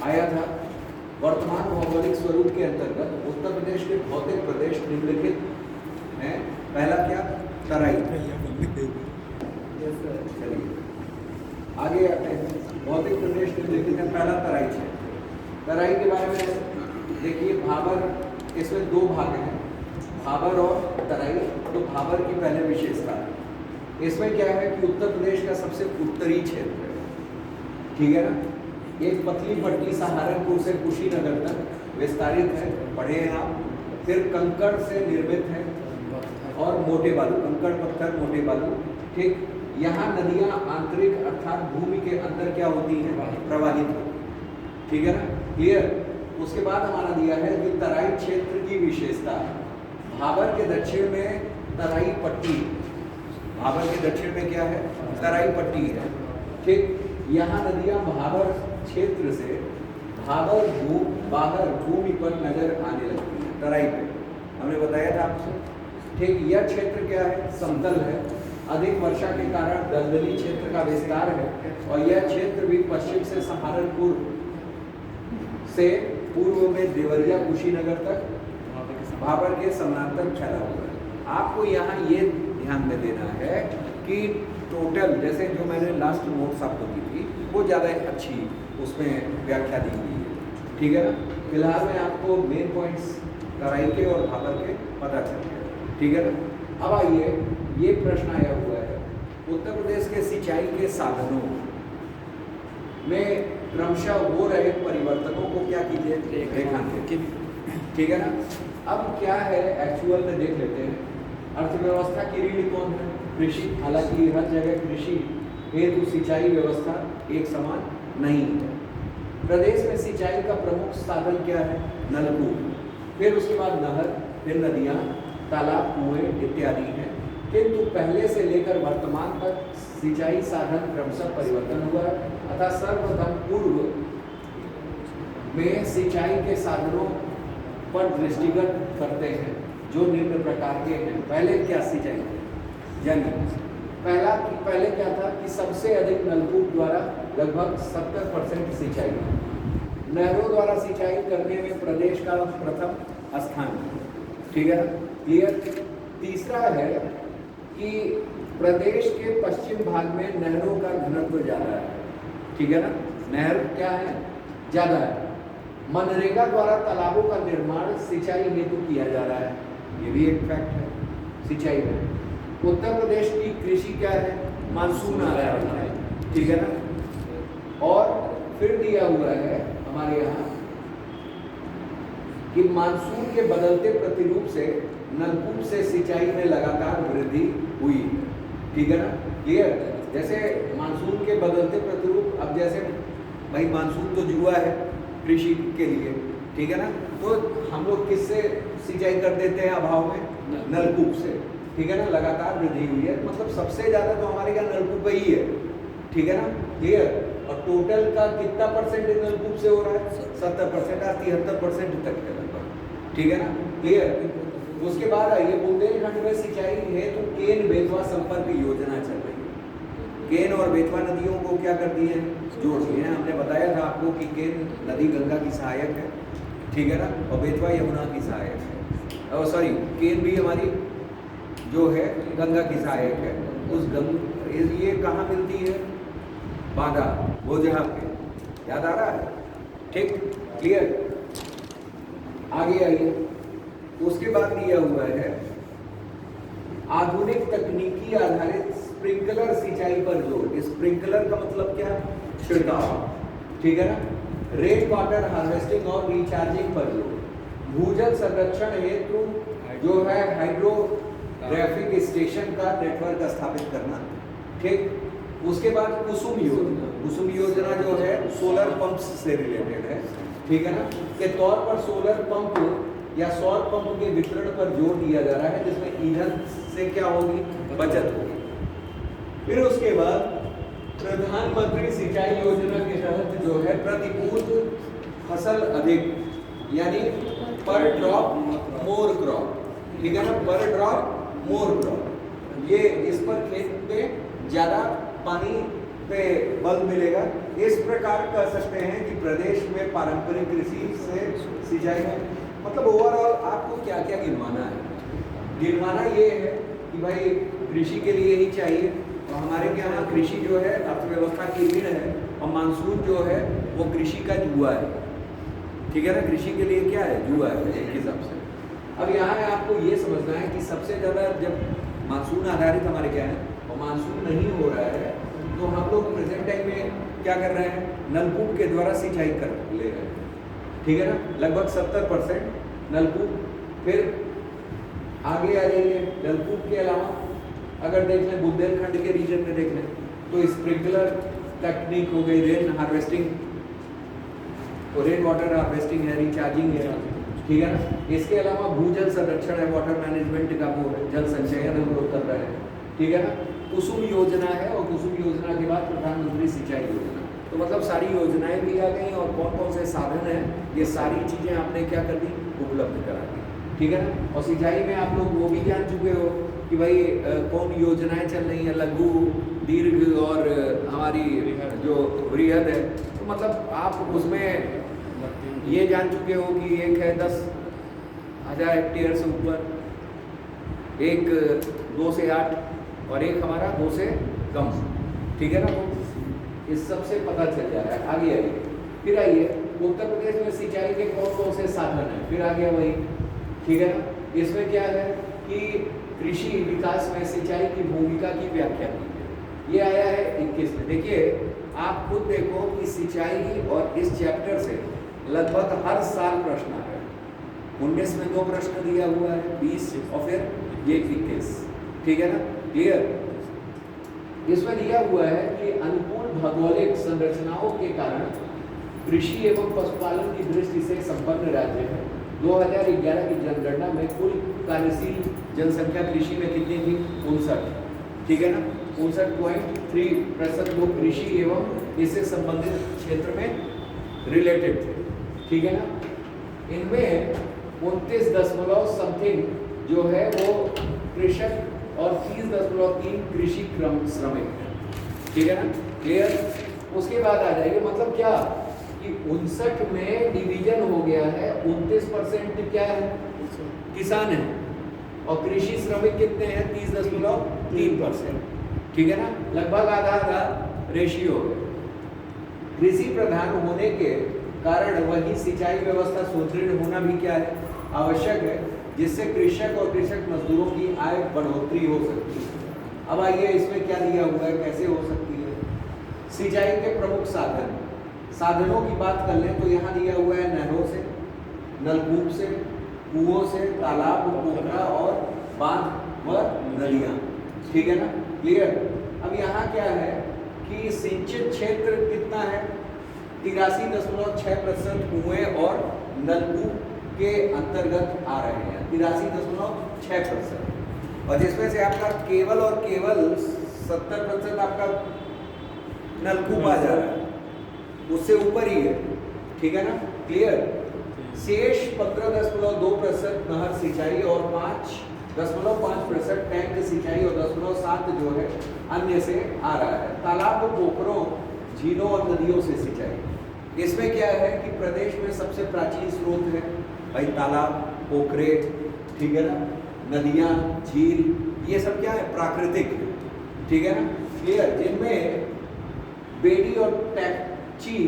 आया था। वर्तमान भौगोलिक स्वरूप के अंतर्गत उत्तर प्रदेश के भौतिक प्रदेश निम्नलिखित हैं। पहला क्या? तराई। चलिए आगे आते हैं। भौतिक प्रदेश निम्नलिखित है, पहला तराई क्षेत्र। तराई के बारे में देखिए, भाबर, इसमें दो भाग हैं, भाबर और तराई। तो भाबर की पहले विशेषता है, इसमें क्या है कि उत्तर प्रदेश का सबसे उत्तरी क्षेत्र है, ठीक है ना। एक पतली पट्टी सहारनपुर से कुशीनगर तक विस्तारित है, पढ़े हैं आप। फिर कंकड़ से निर्मित है और मोटे बालू, कंकड़ पत्थर मोटे बालू, ठीक। यहाँ नदियाँ आंतरिक अर्थात भूमि के अंदर क्या होती हैं? प्रवाहित होती हैं, ठीक है ना, क्लियर। उसके बाद हमारा दिया है कि तराई क्षेत्र की विशेषता, भाबर के दक्षिण में तराई पट्टी, भाबर के दक्षिण में क्या है? तराई पट्टी है, ठीक। यहाँ नदियाँ भाबर क्षेत्र से भाबर बाहर भूमि पर नजर आने लगती है, तराई पे, हमने बताया था आपसे, ठीक। यह क्षेत्र क्या है? समतल है, अधिक वर्षा के कारण दलदली क्षेत्र का विस्तार है, और यह क्षेत्र भी पश्चिम से सहारनपुर से पूर्व में देवरिया कुशीनगर तक भाबर के समानांतर फैला हुआ है। आपको यहाँ ये ध्यान में देना है कि टोटल, जैसे जो मैंने लास्ट नोट्स आपको दी थी, वो ज़्यादा अच्छी उसमें व्याख्या दी गई है, ठीक है ना। फिलहाल में आपको मेन पॉइंट्स तराई के और भाबर के पता चल गए, ठीक है ना। अब आइए, ये प्रश्न आया हुआ है, उत्तर प्रदेश के सिंचाई के साधनों में क्रमशः हो रहे परिवर्तनों को क्या कीजिए? रेखांकित, ठीक है ना। अब क्या है एक्चुअल में देख लेते हैं। अर्थव्यवस्था की रीढ़ कौन है? कृषि। हालांकि हर जगह कृषि हेतु सिंचाई व्यवस्था एक समान नहीं है। प्रदेश में सिंचाई का प्रमुख साधन क्या है? नलकूप, फिर उसके बाद नहर, फिर नदियाँ, तालाब, कुएं इत्यादि हैं। किंतु पहले से लेकर वर्तमान तक सिंचाई साधन क्रमशः परिवर्तन हुआ है। अतः सर्वप्रथम पूर्व में सिंचाई के साधनों पर दृष्टिगत करते हैं, जो निम्न प्रकार के हैं। पहले क्या सिंचाई थी? यानी पहले क्या था कि सबसे अधिक नलकूप द्वारा लगभग 70% सिंचाई, नहरों द्वारा सिंचाई करने में प्रदेश का प्रथम स्थान है, ठीक है ना, क्लियर। तीसरा है कि प्रदेश के पश्चिम भाग में नहरों का घनत्व ज़्यादा है, ठीक है ना, नहर क्या है? ज़्यादा है। मनरेगा द्वारा तालाबों का निर्माण सिंचाई हेतु किया जा रहा है, ये भी एक फैक्ट है सिंचाई में। उत्तर प्रदेश की कृषि क्या है? मानसून आधारित है, ठीक है ना। और फिर दिया हुआ है हमारे यहाँ कि मानसून के बदलते प्रतिरूप से नलकूप से सिंचाई में लगातार वृद्धि हुई, ठीक है ना, क्लियर। जैसे मानसून के बदलते प्रतिरूप, अब जैसे भाई मानसून तो जुआ है कृषि के लिए, ठीक है ना, तो हम लोग किससे सिंचाई कर देते हैं अभाव में? नलकूप से, ठीक है ना। लगातार वृद्धि हुई है, मतलब सबसे ज़्यादा तो हमारे यहाँ नलकूप ही है, ठीक है ना, क्लियर। और टोटल का कितना परसेंट नलकूप से हो रहा है? 70%, 73% तक है लगभग, ठीक है ना, क्लियर। उसके बाद आइए, बुंदेलखंड में सिंचाई हेतु केन बेतवा संपर्क योजना चल रही है। केन और बेतवा नदियों को क्या कर दिए हैं? जोड़ दिए हैं। हमने बताया था आपको कि केन नदी गंगा की सहायक है, ठीक है ना, और बेतवा यमुना की सहायक है, और सॉरी केन भी हमारी जो है गंगा की सहायक है। उस ये कहाँ मिलती है? बांदा, भोजहा पे, याद आ रहा है, ठीक, क्लियर। आगे आइए, उसके बाद दिया हुआ है आधुनिक तकनीकी आधारित स्प्रिंकलर सिंचाई पर जोर। स्प्रिंकलर का मतलब क्या? छिड़काव, ठीक है ना। रेन वाटर हार्वेस्टिंग और रिचार्जिंग पर जोर। भूजल संरक्षण हेतु जो है हाइड्रोग्राफिक स्टेशन का नेटवर्क स्थापित करना, ठीक। उसके बाद कुसुम योजना, कुसुम योजना जो है सोलर पंप्स से रिलेटेड है, ठीक है ना, के तौर पर सोलर पंप या सौर पंप के वितरण पर जोर दिया जा रहा है, जिसमें ईंधन से क्या होगी? बचत होगी। फिर उसके बाद प्रधानमंत्री सिंचाई योजना के तहत जो है प्रतिकूल फसल अधिक, यानी पर ड्रॉप मोर क्रॉप, ठीक है ना, पर ड्रॉप मोर क्रॉप, ये इस पर खेत में ज़्यादा पानी पे बल मिलेगा। इस प्रकार कह सकते हैं कि प्रदेश में पारंपरिक कृषि से सिंचाई में मतलब ओवरऑल आपको क्या क्या गिनवाना है। गिनवाना ये है कि भाई कृषि के लिए ही चाहिए, तो हमारे यहाँ कृषि जो है अर्थव्यवस्था की रीढ़ है और मानसून जो है वो कृषि का जुआ है, ठीक है ना। कृषि के लिए क्या है, जुआ है एक हिसाब से। अब यहाँ आपको ये समझना है कि सबसे ज़्यादा जब मानसून आधारित हमारे क्या है और मानसून नहीं हो रहा है तो हम लोग प्रेजेंट टाइम में क्या कर रहे हैं, नलकूप के द्वारा सिंचाई कर ले रहे हैं, ठीक है ना। लगभग 70% नलकूप। फिर आगे आ जाइए, नलकूप के अलावा अगर देख लें बुंदेलखंड के रीजन में देख लें तो स्प्रिंकलर टेक्निक हो गई, रेन हार्वेस्टिंग, तो रेन वाटर हार्वेस्टिंग है, रिचार्जिंग है, ठीक है ना। इसके अलावा भूजल संरक्षण है, वाटर मैनेजमेंट का वो है, जल संचयन हम लोग कर रहे हैं, ठीक है ना। कुसुम योजना है और कुसुम योजना के बाद प्रधानमंत्री सिंचाई योजना, तो मतलब सारी योजनाएं भी आ गई और कौन कौन से साधन हैं ये सारी चीज़ें आपने क्या कर दी, उपलब्ध करा दी, ठीक है ना। और सिंचाई में आप लोग वो भी जान चुके हो कि भाई कौन योजनाएं चल रही हैं, लघु, दीर्घ और हमारी जो बृहद है, तो मतलब आप उसमें ये जान चुके हो कि एक है 10,000 हेक्टेयर से ऊपर, एक 2 से 8 और एक हमारा 2 से कम, ठीक है ना। तो इस सब से पता चल जा रहा है। आगे आइए, फिर आइए उत्तर प्रदेश में सिंचाई के कौन कौन से साधन हैं, फिर आ गया वही, ठीक है ना। इसमें क्या है कि कृषि विकास में सिंचाई की भूमिका की व्याख्या की है, ये आया है 21 में। देखिए आप खुद देखो कि सिंचाई और इस चैप्टर से लगभग हर साल प्रश्न आ रहे हैं। 19 में 2 प्रश्न दिया हुआ है, 20 और फिर ये 21, ठीक है ना, क्लियर। इसमें दिया हुआ है कि अनुकूल भौगोलिक संरचनाओं के कारण कृषि एवं पशुपालन की दृष्टि से संपन्न राज्य है। 2011 की जनगणना में कुल कार्यशील जनसंख्या कृषि में कितनी थी, 59, ठीक है ना। 59.3% लोग कृषि एवं इससे संबंधित क्षेत्र में रिलेटेड थे, ठीक है ना। इनमें 29 समथिंग जो है वो कृषक और 30.3 कृषि क्रम श्रमिक है, ठीक है ना, क्लियर। उसके बाद आ जाएगा मतलब क्या कि 59 में डिवीजन हो गया है, 29% क्या है, किसान है और कृषि श्रमिक कितने हैं, 30.3%, ठीक है ना, लगभग आधा आधा रेशियो है। कृषि प्रधान होने के कारण वही सिंचाई व्यवस्था सुदृढ़ होना भी क्या है, आवश्यक है, जिससे कृषक और कृषक मजदूरों की आय बढ़ोतरी हो सकती है। अब आइए इसमें क्या दिया हुआ है, कैसे हो सकती है। सिंचाई के प्रमुख साधन, साधनों की बात कर लें तो यहाँ दिया हुआ है नहरों से, नलकूप से, कुओं से, तालाब, पोखरा और बांध व नदियाँ, ठीक है ना, क्लियर। अब यहाँ क्या है कि सिंचित क्षेत्र कितना है, 83.6% कुएं और नलकूप के अंतर्गत आ रहे हैं, 83.6%, और जिसमें से आपका केवल और केवल 70% आपका नलकूप आ जा रहा है, उससे ऊपर ही है, ठीक है ना, क्लियर। शेष 15.2% नहर सिंचाई और 5.5% टैंक सिंचाई और 10.7 जो है अन्य से आ रहा है। तालाब, पोखरों, झीलों और नदियों से सिंचाई, इसमें क्या है कि प्रदेश में सबसे प्राचीन स्रोत है भाई तालाब, पोखरे, ठीक है ना, नदियाँ, झील, ये सब क्या है, प्राकृतिक, ठीक है ना, क्लियर, जिनमें बेड़ी और टैक्ची,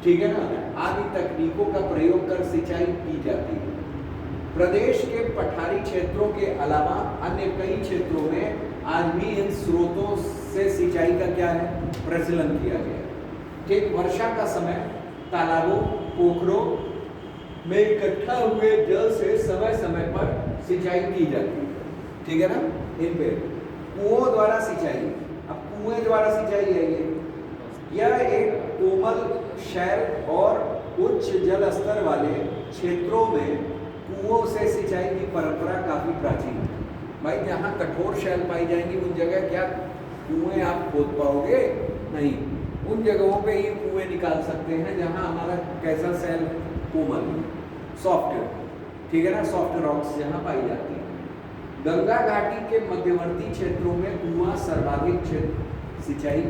ठीक है ना, आदि तकनीकों का प्रयोग कर सिंचाई की जाती है। प्रदेश के पठारी क्षेत्रों के अलावा अन्य कई क्षेत्रों में आज भी इन स्रोतों से सिंचाई का क्या है, प्रचलन किया गया है। ठीक वर्षा का समय तालाबों, पोखरों में इकट्ठा हुए जल से समय समय पर सिंचाई की जाती है, ठीक है ना। इन पे कुओं द्वारा सिंचाई, अब कुएं द्वारा सिंचाई है यह एक कोमल शैल और उच्च जल स्तर वाले क्षेत्रों में कुओं से सिंचाई की परंपरा काफी प्राचीन है। भाई जहाँ कठोर शैल पाई जाएंगी उन जगह क्या कुएं आप खोद पाओगे, नहीं, उन जगहों पे ही कुएं निकाल सकते हैं जहाँ हमारा कैसा शैल कोमल, सॉफ्ट, ठीक है ना, सॉफ्ट रॉक्स जहाँ पाई जाती है। गंगा घाटी के मध्यवर्ती क्षेत्रों में कुआं सर्वाधिक क्षेत्र सिंचाई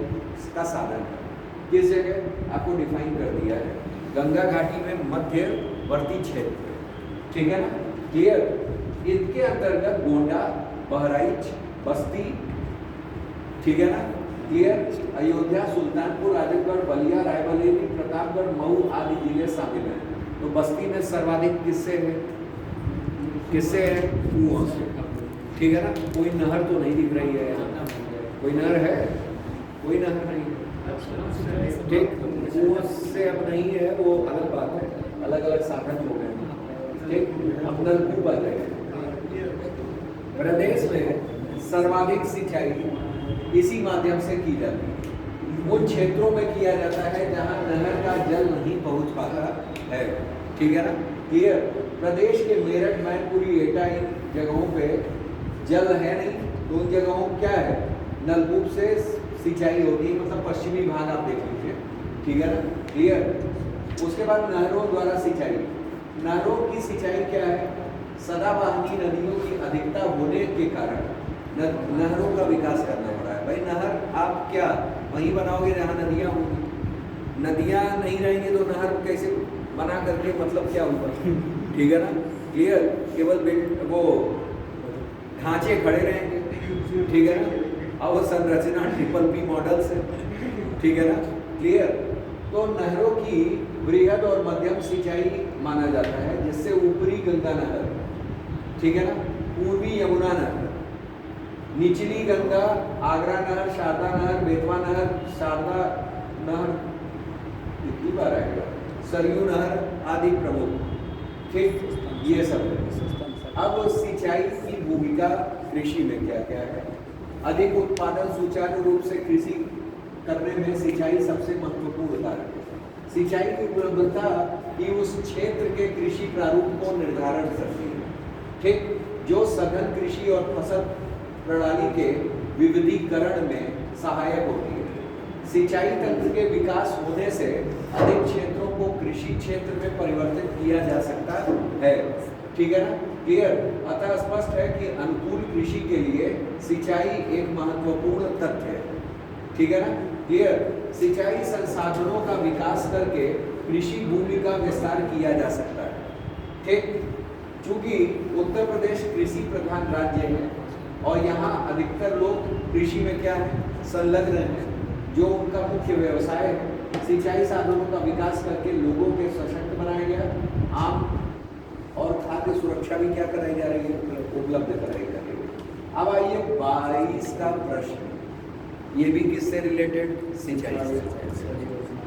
का साधन है। किस जगह आपको डिफाइन कर दिया है, गंगा घाटी में मध्यवर्ती क्षेत्र, ठीक है ना, क्लियर। इनके अंतर्गत गोंडा, बहराइच, बस्ती, ठीक है ना, क्लियर, अयोध्या, सुल्तानपुर, आजमगढ़, बलिया, रायबरेली, प्रतापगढ़, मऊ आदि जिले शामिल हैं। तो बस्ती में सर्वाधिक किससे है, किससे है, कुआं से, ठीक है ना। कोई नहर तो नहीं दिख रही है यहाँ, कोई नहर है, कोई नहर नहीं है, ठीक। कुआं से अब नहीं है, वो अलग बात है, अलग अलग साधन हो गए, ठीक। अब नलकूप आ जाएगा। प्रदेश में सर्वाधिक सिंचाई इसी माध्यम से की जाती है। उन क्षेत्रों में किया जाता है जहां नहर का जल नहीं पहुंच पाता है, ठीक है ना, क्लियर। प्रदेश के मेरठ, मैनपुरी, एटा, इन जगहों पे जल है नहीं, तो उन जगहों क्या है, नलकूप से सिंचाई होती है, मतलब पश्चिमी भाग आप देख लीजिए, ठीक है ना, क्लियर। उसके बाद नहरों द्वारा सिंचाई। नहरों की सिंचाई क्या है, सदाबहानी नदियों की अधिकता होने के कारण नहरों का विकास करना पड़ा है। भाई नहर आप क्या वहीं बनाओगे जहाँ नदियाँ होंगी, नदियाँ नहीं रहेंगी तो नहर कैसे बना करके मतलब क्या होगा, ठीक है ना, क्लियर। केवल वो ढांचे खड़े रहेंगे, ठीक है ना, और संरचना ट्रिपल P मॉडल से, ठीक है ना, क्लियर। तो नहरों की बृहद और मध्यम सिंचाई माना जाता है, जिससे ऊपरी गंगा नहर, ठीक है ना, पूर्वी यमुना नहर, निचली गंगा, आगरा नहर, शारदा नहर, बेतवा नहर, शारदा नहर, कितनी बार आएगा, सरयू नहर आदि प्रमुख, ठीक, ये सब है। अब सिंचाई की भूमिका कृषि में क्या क्या है। अधिक उत्पादन सुचारू रूप से कृषि करने में सिंचाई सबसे महत्वपूर्ण कारक है। सिंचाई की उपलब्धता ही उस क्षेत्र के कृषि प्रारूप को निर्धारण करती है, ठीक, जो सघन कृषि और फसल प्रणाली के विविधीकरण में सहायक होती है। सिंचाई तंत्र के विकास होने से अधिक क्षेत्रों को कृषि क्षेत्र में परिवर्तित किया जा सकता है, ठीक है ना, क्लियर। अतः स्पष्ट है कि अनुकूल कृषि के लिए सिंचाई एक महत्वपूर्ण तथ्य है, ठीक है ना, क्लियर। सिंचाई संसाधनों का विकास करके कृषि भूमि का विस्तार किया जा सकता है, ठीक। चूंकि उत्तर प्रदेश कृषि प्रधान राज्य है और यहाँ अधिकतर लोग कृषि में क्या है, संलग्न है, जो उनका मुख्य व्यवसाय है। सिंचाई साधनों का विकास करके लोगों के सशक्त बनाया गया। आम और खाद्य सुरक्षा भी क्या कराई जा रही है, उपलब्ध कराई जा रही है। अब आइए 22 का प्रश्न, ये भी किससे रिलेटेड, सिंचाई से।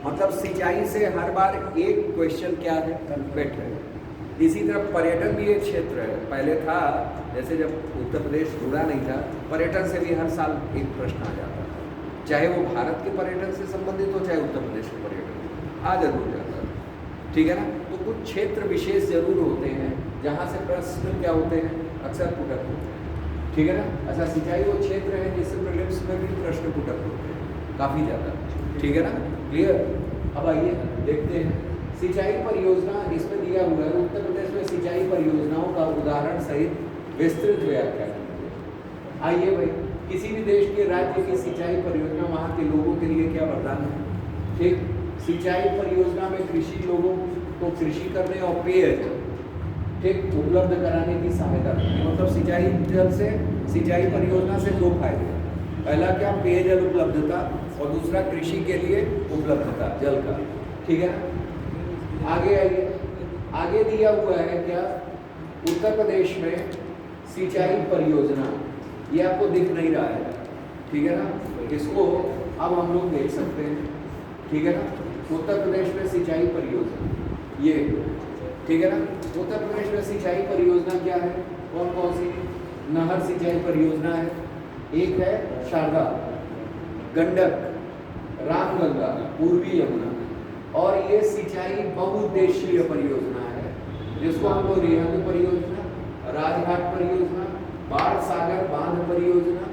मतलब सिंचाई से हर बार एक क्वेश्चन क्या है, कन्फेक्ट है। इसी तरह पर्यटन भी एक क्षेत्र है, पहले था, जैसे जब उत्तर प्रदेश जुड़ा नहीं था, पर्यटन से भी हर साल एक प्रश्न आ जाता था, चाहे वो भारत के पर्यटन से संबंधित हो, चाहे उत्तर प्रदेश के पर्यटन आ जरूर जाता है, ठीक है ना। तो कुछ क्षेत्र विशेष जरूर होते हैं जहाँ से प्रश्न क्या होते हैं, अक्सर पुटक होते हैं, ठीक है ना। अच्छा, सिंचाई वो क्षेत्र है जिससे प्रीलिम्स में भी प्रश्न पुटक होते हैं काफ़ी ज़्यादा, ठीक है ना, क्लियर। अब आइए देखते हैं सिंचाई परियोजना, इसमें दिया हुआ है उत्तर प्रदेश में सिंचाई परियोजनाओं का उदाहरण सहित विस्तृत व्याख्या। आइए भाई, किसी भी देश के राज्य की सिंचाई परियोजना वहाँ के लोगों के लिए क्या वरदान है, ठीक। सिंचाई परियोजना में कृषि लोगों को कृषि करने और पेयजल, ठीक, उपलब्ध कराने की सहायता करती है। मतलब सिंचाई जल से, सिंचाई परियोजना से दो फायदे, पहला क्या, पेयजल उपलब्धता, और दूसरा कृषि के लिए उपलब्धता जल का, ठीक है ना। आगे आइए, आगे दिया हुआ है क्या, उत्तर प्रदेश में सिंचाई परियोजना, ये आपको दिख नहीं रहा है, ठीक है ना, इसको अब हम लोग देख सकते हैं, ठीक है ना। उत्तर प्रदेश में सिंचाई परियोजना, ये, ठीक है ना। उत्तर प्रदेश में सिंचाई परियोजना क्या है, कौन कौन सी नहर सिंचाई परियोजना है, एक है शारदा, गंडक, रामगंगा, पूर्वी यमुना, और ये सिंचाई बहुउद्देशीय परियोजना है, जिसको हम लोग रेहंद परियोजना, राजघाट परियोजना, बाढ़ सागर बांध परियोजना,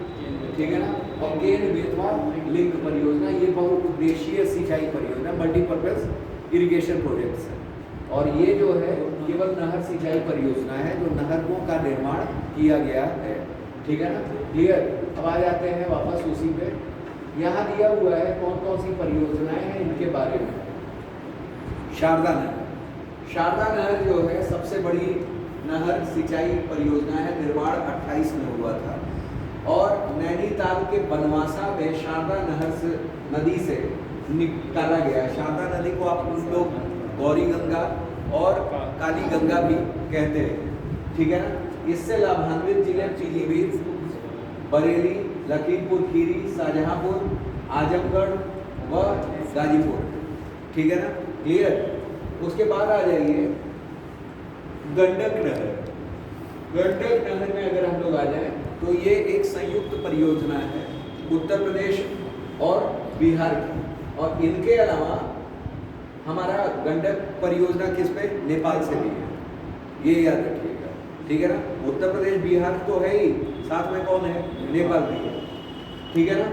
ठीक है ना, और केन बेतवा लिंक परियोजना, ये बहुउद्देशीय सिंचाई परियोजना, मल्टीपर्पज इरिगेशन प्रोजेक्ट्स है। और ये जो है केवल नहर सिंचाई परियोजना है, जो नहरों का निर्माण किया गया है, ठीक है ना, क्लियर। अब आ जाते हैं वापस उसी पे, यहाँ दिया हुआ है कौन कौन सी परियोजनाएं हैं इनके बारे में। शारदा नहर, शारदा नहर जो है सबसे बड़ी नहर सिंचाई परियोजना है, निर्माण 28 में हुआ था और नैनीताल के बनवासा में शारदा नहर से नदी से निकाला गया है। शारदा नदी को आप लोग गौरी गंगा और काली गंगा भी कहते हैं, ठीक है ना। इससे लाभान्वित जिले पीलीभीत, बरेली, लखीमपुर खीरी, शाहजहांपुर, आजमगढ़ व गाजीपुर, ठीक है ना, क्लियर। उसके बाद आ जाइए गंडक नहर। गंडक नहर में अगर हम लोग आ जाएं तो ये एक संयुक्त परियोजना है उत्तर प्रदेश और बिहार की, और इनके अलावा हमारा गंडक परियोजना किस पे, नेपाल से भी है, ये याद रखिएगा, ठीक है ना। उत्तर प्रदेश बिहार तो है ही, साथ में कौन है, नेपाल भी है, ठीक है ना।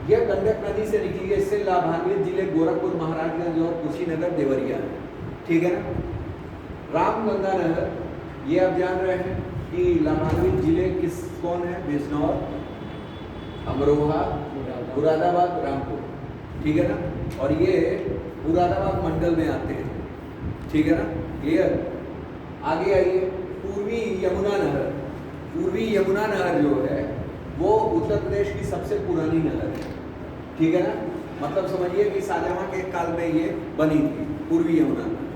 यह गंडक नदी से निकली है, इससे लाभान्वित जिले गोरखपुर, महाराजगंज और कुशीनगर, देवरिया है, ठीक है ना। रामगंगा नहर, ये आप जान रहे हैं कि लाभान्वित जिले किस कौन है, बिजनौर, अमरोहा, मुरादाबाद, रामपुर, ठीक है ना, और ये मुरादाबाद मंडल में आते हैं, ठीक है ना, क्लियर। आगे आइए पूर्वी यमुना नहर। पूर्वी यमुना नहर जो है वो उत्तर प्रदेश की सबसे पुरानी नहर है, ठीक है ना। मतलब समझिए कि शाहजहां के काल में ये बनी थी पूर्वी यमुना नहर,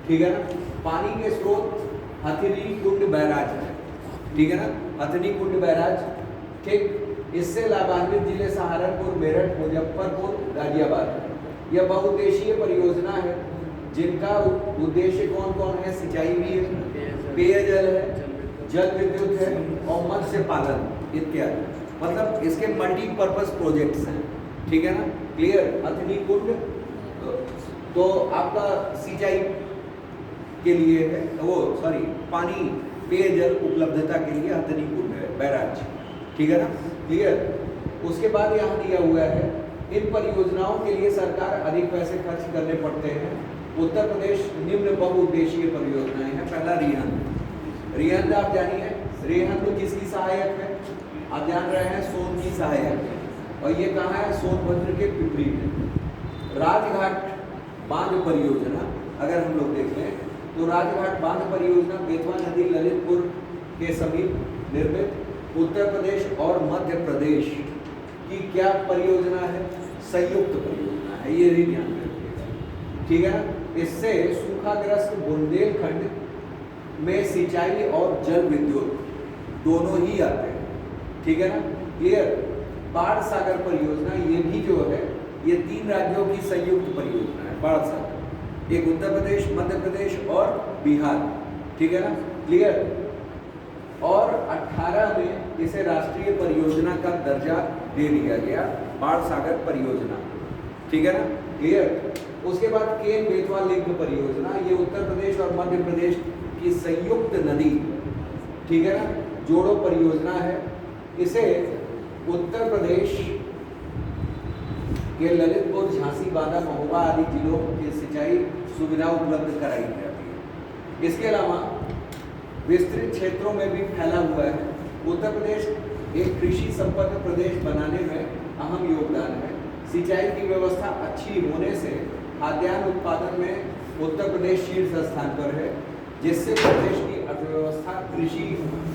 ठीक है ना। पानी के स्रोत हथिनी कुंड बैराज है, ठीक है ना, हथिनी कुंड बैराज, ठीक। इससे लाभान्वित जिले सहारनपुर, मेरठ, मुजफ्फरपुर, गाजियाबाद है। यह बहुउद्देशीय परियोजना है जिनका उद्देश्य कौन कौन है, सिंचाई भी है, पेयजल है, जल विद्युत है और मत्स्य पालन इत्यादि। मतलब इसके मल्टीपर्पज प्रोजेक्ट्स हैं, ठीक है ना, क्लियर। हथिनी कुंड तो आपका सिंचाई के लिए है, वो सॉरी पानी पेयजल उपलब्धता के लिए हथिनी कुंड है, बैराज, ठीक है ना, क्लियर। उसके बाद यहाँ दिया हुआ है इन परियोजनाओं के लिए सरकार अधिक पैसे खर्च करने पड़ते हैं। उत्तर प्रदेश निम्न बहुउद्देशीय परियोजनाएं हैं। पहला रिहंद। रिहंद आप जानिए, रिहंद किसकी सहायक है, आप जान रहे हैं, सोन की सहायक है, और ये कहाँ है, सोनभद्र के पिपरी में। राजघाट बांध परियोजना अगर हम लोग देख लें तो राजघाट बांध परियोजना बेतवा नदी ललितपुर के समीप निर्मित उत्तर प्रदेश और मध्य प्रदेश की क्या परियोजना है, संयुक्त परियोजना है, ये भी ध्यान रखिएगा, ठीक है ना। इससे सूखाग्रस्त बुंदेलखंड में सिंचाई और जल विद्युत दोनों ही आते हैं, ठीक है ना, क्लियर। बाढ़ सागर परियोजना ये भी जो है ये 3 राज्यों की संयुक्त परियोजना है, बाढ़ सागर, एक उत्तर प्रदेश, मध्य प्रदेश और बिहार, ठीक है ना, क्लियर। और 18 में इसे राष्ट्रीय परियोजना का दर्जा दे दिया गया, बाढ़ सागर परियोजना, ठीक है ना, क्लियर। उसके बाद केन बेतवा लिंक परियोजना, ये उत्तर प्रदेश और मध्य प्रदेश की संयुक्त नदी, ठीक है ना, जोड़ो परियोजना है। इसे उत्तर प्रदेश के ललितपुर, झांसी, बांदा, महोबा आदि जिलों की सिंचाई सुविधा उपलब्ध कराई जाती है। इसके अलावा विस्तृत क्षेत्रों में भी फैला हुआ है। उत्तर प्रदेश एक कृषि संपन्न प्रदेश बनाने में अहम योगदान है। सिंचाई की व्यवस्था अच्छी होने से खाद्यान्न उत्पादन में उत्तर प्रदेश शीर्ष स्थान पर है, जिससे प्रदेश की अर्थव्यवस्था कृषि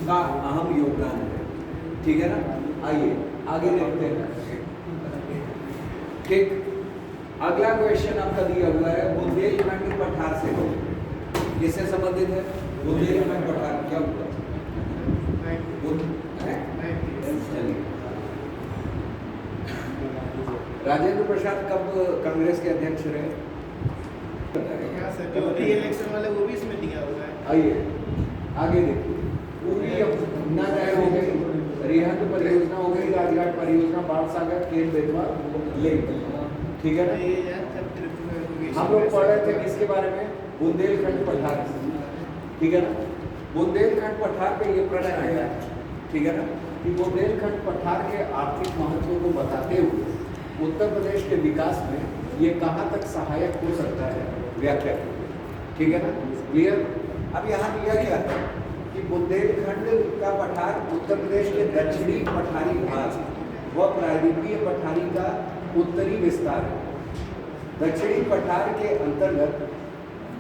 का अहम योगदान है, ठीक है ना। आइए आगे देखते हैं, ठीक। अगला क्वेश्चन आपका दिया हुआ है बुंदेलखंड पठार से, किससे संबंधित है, बुंदेलखंड पठार क्या हुआ, चलिए। राजेंद्र प्रसाद कब कांग्रेस के अध्यक्ष रहे, इलेक्शन वाले वो भी इसमें दिया हुआ है। आइए आगे देखिए, पूरी यमुना नहर हो गई, रिहंद परियोजना हो गई, राजघाट परियोजना, बाढ़ सागर, केन बेतवा लिंक, ठीक है ना। हम लोग पढ़ रहे थे किसके बारे में, बुंदेलखंड पठार, ठीक है ना। बुंदेलखंड पठार पे ये प्रश्न आया है, ठीक है ना, कि बुंदेलखंड पठार के आर्थिक महत्व को बताते हुए उत्तर प्रदेश के विकास में ये कहाँ तक सहायक हो सकता है, व्याख्या, ठीक है ना, क्लियर। अब यहाँ दिया गया है कि बुंदेलखंड का पठार उत्तर प्रदेश के दक्षिणी पठारी भाग वह प्रायद्वीपीय पठारी का उत्तरी विस्तार है। दक्षिणी पठार के अंतर्गत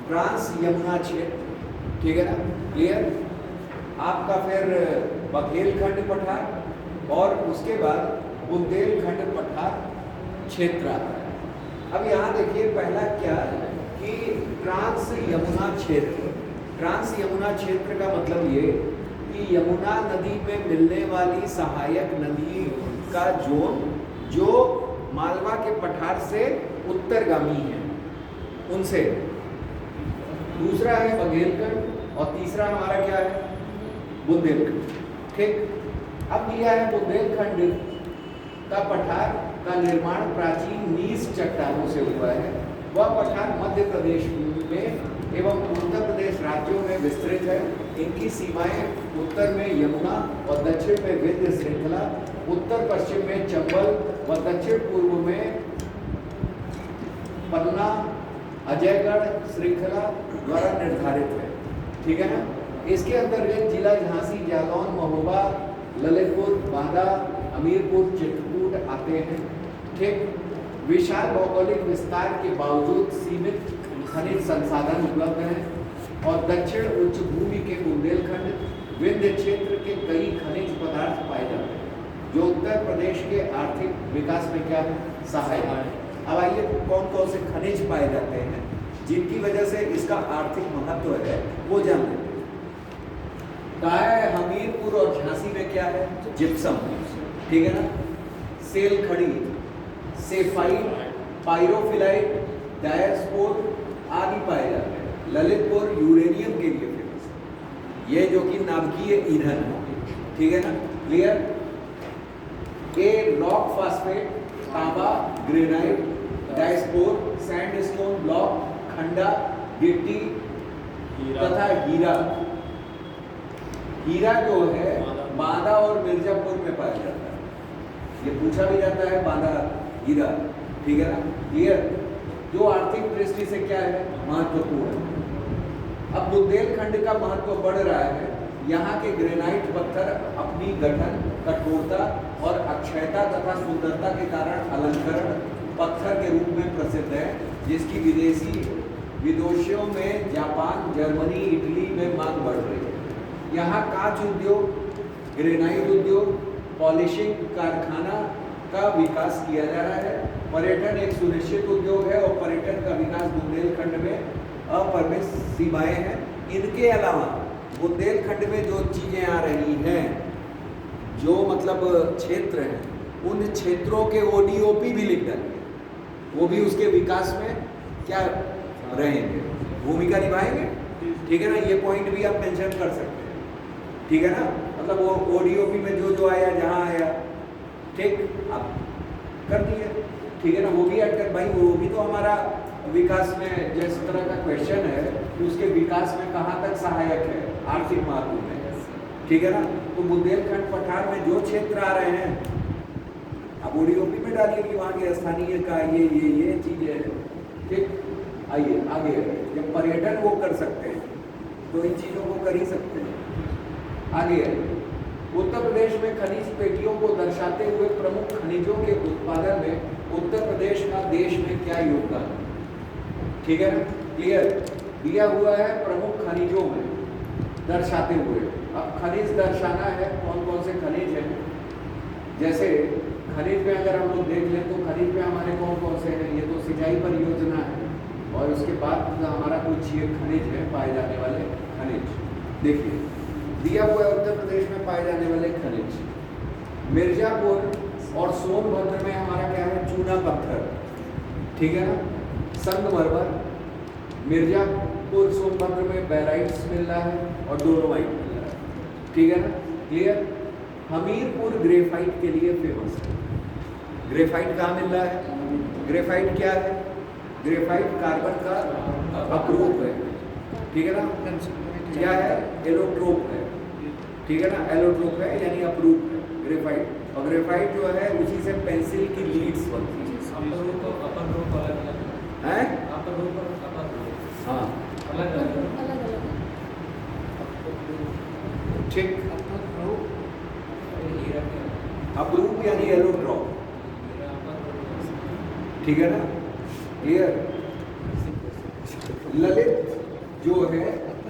ट्रांस यमुना क्षेत्र, ठीक है ना, क्लियर। आपका फिर बघेलखंड पठार और उसके बाद बुंदेलखंड पठार क्षेत्र आता है। अब यहाँ देखिए पहला क्या कि ट्रांस यमुना क्षेत्र। ट्रांस यमुना क्षेत्र का मतलब ये कि यमुना नदी में मिलने वाली सहायक नदी का जोन जो मालवा के पठार से उत्तरगामी है उनसे। दूसरा है बघेलखंड और तीसरा हमारा क्या है, बुंदेलखंड। ठीक, अब दिया है बुंदेलखंड का पठार का निर्माण प्राचीन नीस चट्टानों से हुआ है। वह पठार मध्य प्रदेश में एवं उत्तर प्रदेश राज्यों में विस्तृत है। इनकी सीमाएं उत्तर में यमुना और दक्षिण में विंध्य श्रृंखला, उत्तर पश्चिम में चंबल व दक्षिण पूर्व में पन्ना अजयगढ़ श्रृंखला द्वारा निर्धारित है। ठीक है ना। इसके अंतर्गत जिला झांसी, जालौन, महोबा, ललितपुर, बांदा, हमीरपुर, चित्रकूट आते हैं। ठीक, विशाल भौगोलिक विस्तार के बावजूद सीमित खनिज संसाधन उपलब्ध हैं और दक्षिण उच्च भूमि के बुंदेलखंड विंध्य क्षेत्र के कई खनिज पदार्थ पाए जाते हैं जो उत्तर प्रदेश के आर्थिक विकास में क्या है, सहायक है। अब आइए कौन कौन से खनिज पाए जाते हैं जिनकी वजह से इसका आर्थिक महत्व है वो जान लेते हैं। काय, हमीरपुर और झांसी में क्या है, जिप्सम, ठीक है ना, सेल खड़ी, सेफाइट, पायरोफिलाइट, डायस्पोर आदि पाए जाते हैं। ललितपुर यूरेनियम के लिए फेमस है, ये जो कि नाभिकीय ईंधन है, ठीक है ना, क्लियर। ए रॉक फास्फेट, तांबा, ग्रेनाइट, डायस्पोर, सैंडस्टोन ब्लॉक, खंडा, गिट्टी तथा हीरा। हीरा जो है बांदा और मिर्जापुर में पाया जाता है, ये पूछा भी जाता है बांदा हीरा, ठीक है ना, क्लियर। जो आर्थिक दृष्टि से क्या है, महत्वपूर्ण है। अब बुंदेलखंड का महत्व बढ़ रहा है। यहाँ के ग्रेनाइट पत्थर अपनी गठन, कठोरता और अक्षयता तथा सुंदरता के कारण अलंकरण पत्थर के रूप में प्रसिद्ध है, जिसकी विदेशियों में जापान, जर्मनी, इटली में मांग बढ़ रही है। यहाँ कांच उद्योग, ग्रेनाइट उद्योग, पॉलिशिंग कारखाना का विकास किया जा रहा है। पर्यटन एक सुनिश्चित उद्योग है और पर्यटन का विकास बुंदेलखंड में अपरिमित सीमाएं हैं। इनके अलावा बुंदेलखंड में जो चीज़ें आ रही हैं, जो मतलब क्षेत्र हैं, उन क्षेत्रों के ODOP भी लिख डालिए, वो भी उसके विकास में क्या रहेंगे, भूमिका निभाएंगे, ठीक है ना। ये पॉइंट भी आप मेंशन कर सकते हैं, ठीक है ना। मतलब वो ODOP में जो जो आया, जहाँ आया, ठीक, आप कर दिए, ठीक है ना। वो भी ऐड कर, भाई वो भी तो हमारा विकास में, जिस तरह का क्वेश्चन है कि उसके विकास में कहाँ तक सहायक है, आर्थिक महत्व में, ठीक है ना। तो बुंदेलखंड पठार में जो क्षेत्र आ रहे हैं, आप ODOP में डालिए कि वहाँ के स्थानीय का ये चीज़ें हैं, ठीक। आइए आगे, जब पर्यटन वो कर सकते हैं तो इन चीज़ों को कर ही सकते हैं। आगे उत्तर प्रदेश में खनिज पेटियों को दर्शाते हुए प्रमुख खनिजों के उत्पादन में उत्तर प्रदेश का देश में क्या योगदान है, ठीक है ना, क्लियर। दिया हुआ है प्रमुख खनिजों में दर्शाते हुए। अब खनिज दर्शाना है, कौन कौन से खनिज हैं। जैसे खनिज में अगर हम लोग देख लें तो खनिज में हमारे कौन कौन से हैं, ये तो सिंचाई परियोजना है और उसके बाद हमारा कुछ ये खनिज है, पाए जाने वाले खनिज। देखिए दिया हुआ है उत्तर प्रदेश में पाए जाने वाले खनिज, मिर्जापुर और सोनभद्र में हमारा क्या है, चूना पत्थर, ठीक है ना, संगमरमर। मिर्जापुर सोनभद्र में बैराइट्स मिल रहा है और डोलोमाइट मिल रहा है, ठीक है ना, क्लियर। हमीरपुर ग्रेफाइट के लिए फेमस है। ग्रेफाइट कहाँ मिल रहा है, ग्रेफाइट क्या है, ग्रेफाइट कार्बन का अपरूप है, ठीक है ना, क्या है, एलोट्रोप है, ठीक है ना, एलोट्रोप है यानी अपरूप है ग्रेफाइट। और ग्रेफाइट जो है उसी से पेंसिल की लीड्स बनती है। हैं? हाँ, ठीक। अपरूप यानी येलो ड्रॉप, ठीक है ना, क्लियर। ललित जो है,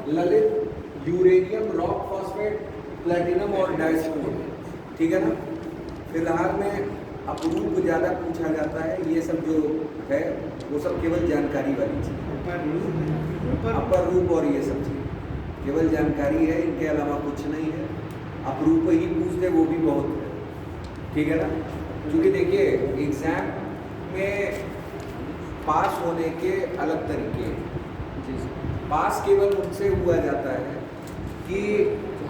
Lalit uranium, rock phosphate, platinum और डायस्पोर, ठीक है ना। फिलहाल में अपरूप ज़्यादा पूछा जाता है, ये सब जो है वो सब केवल जानकारी वाली चीज़, अपर रूप और ये सब चीज़ केवल जानकारी है, इनके अलावा कुछ नहीं है। अपरूप ही पूछते वो भी बहुत है, ठीक है ना। क्योंकि देखिए एग्ज़ाम में पास होने के अलग तरीके हैं। पास केवल उनसे हुआ जाता है कि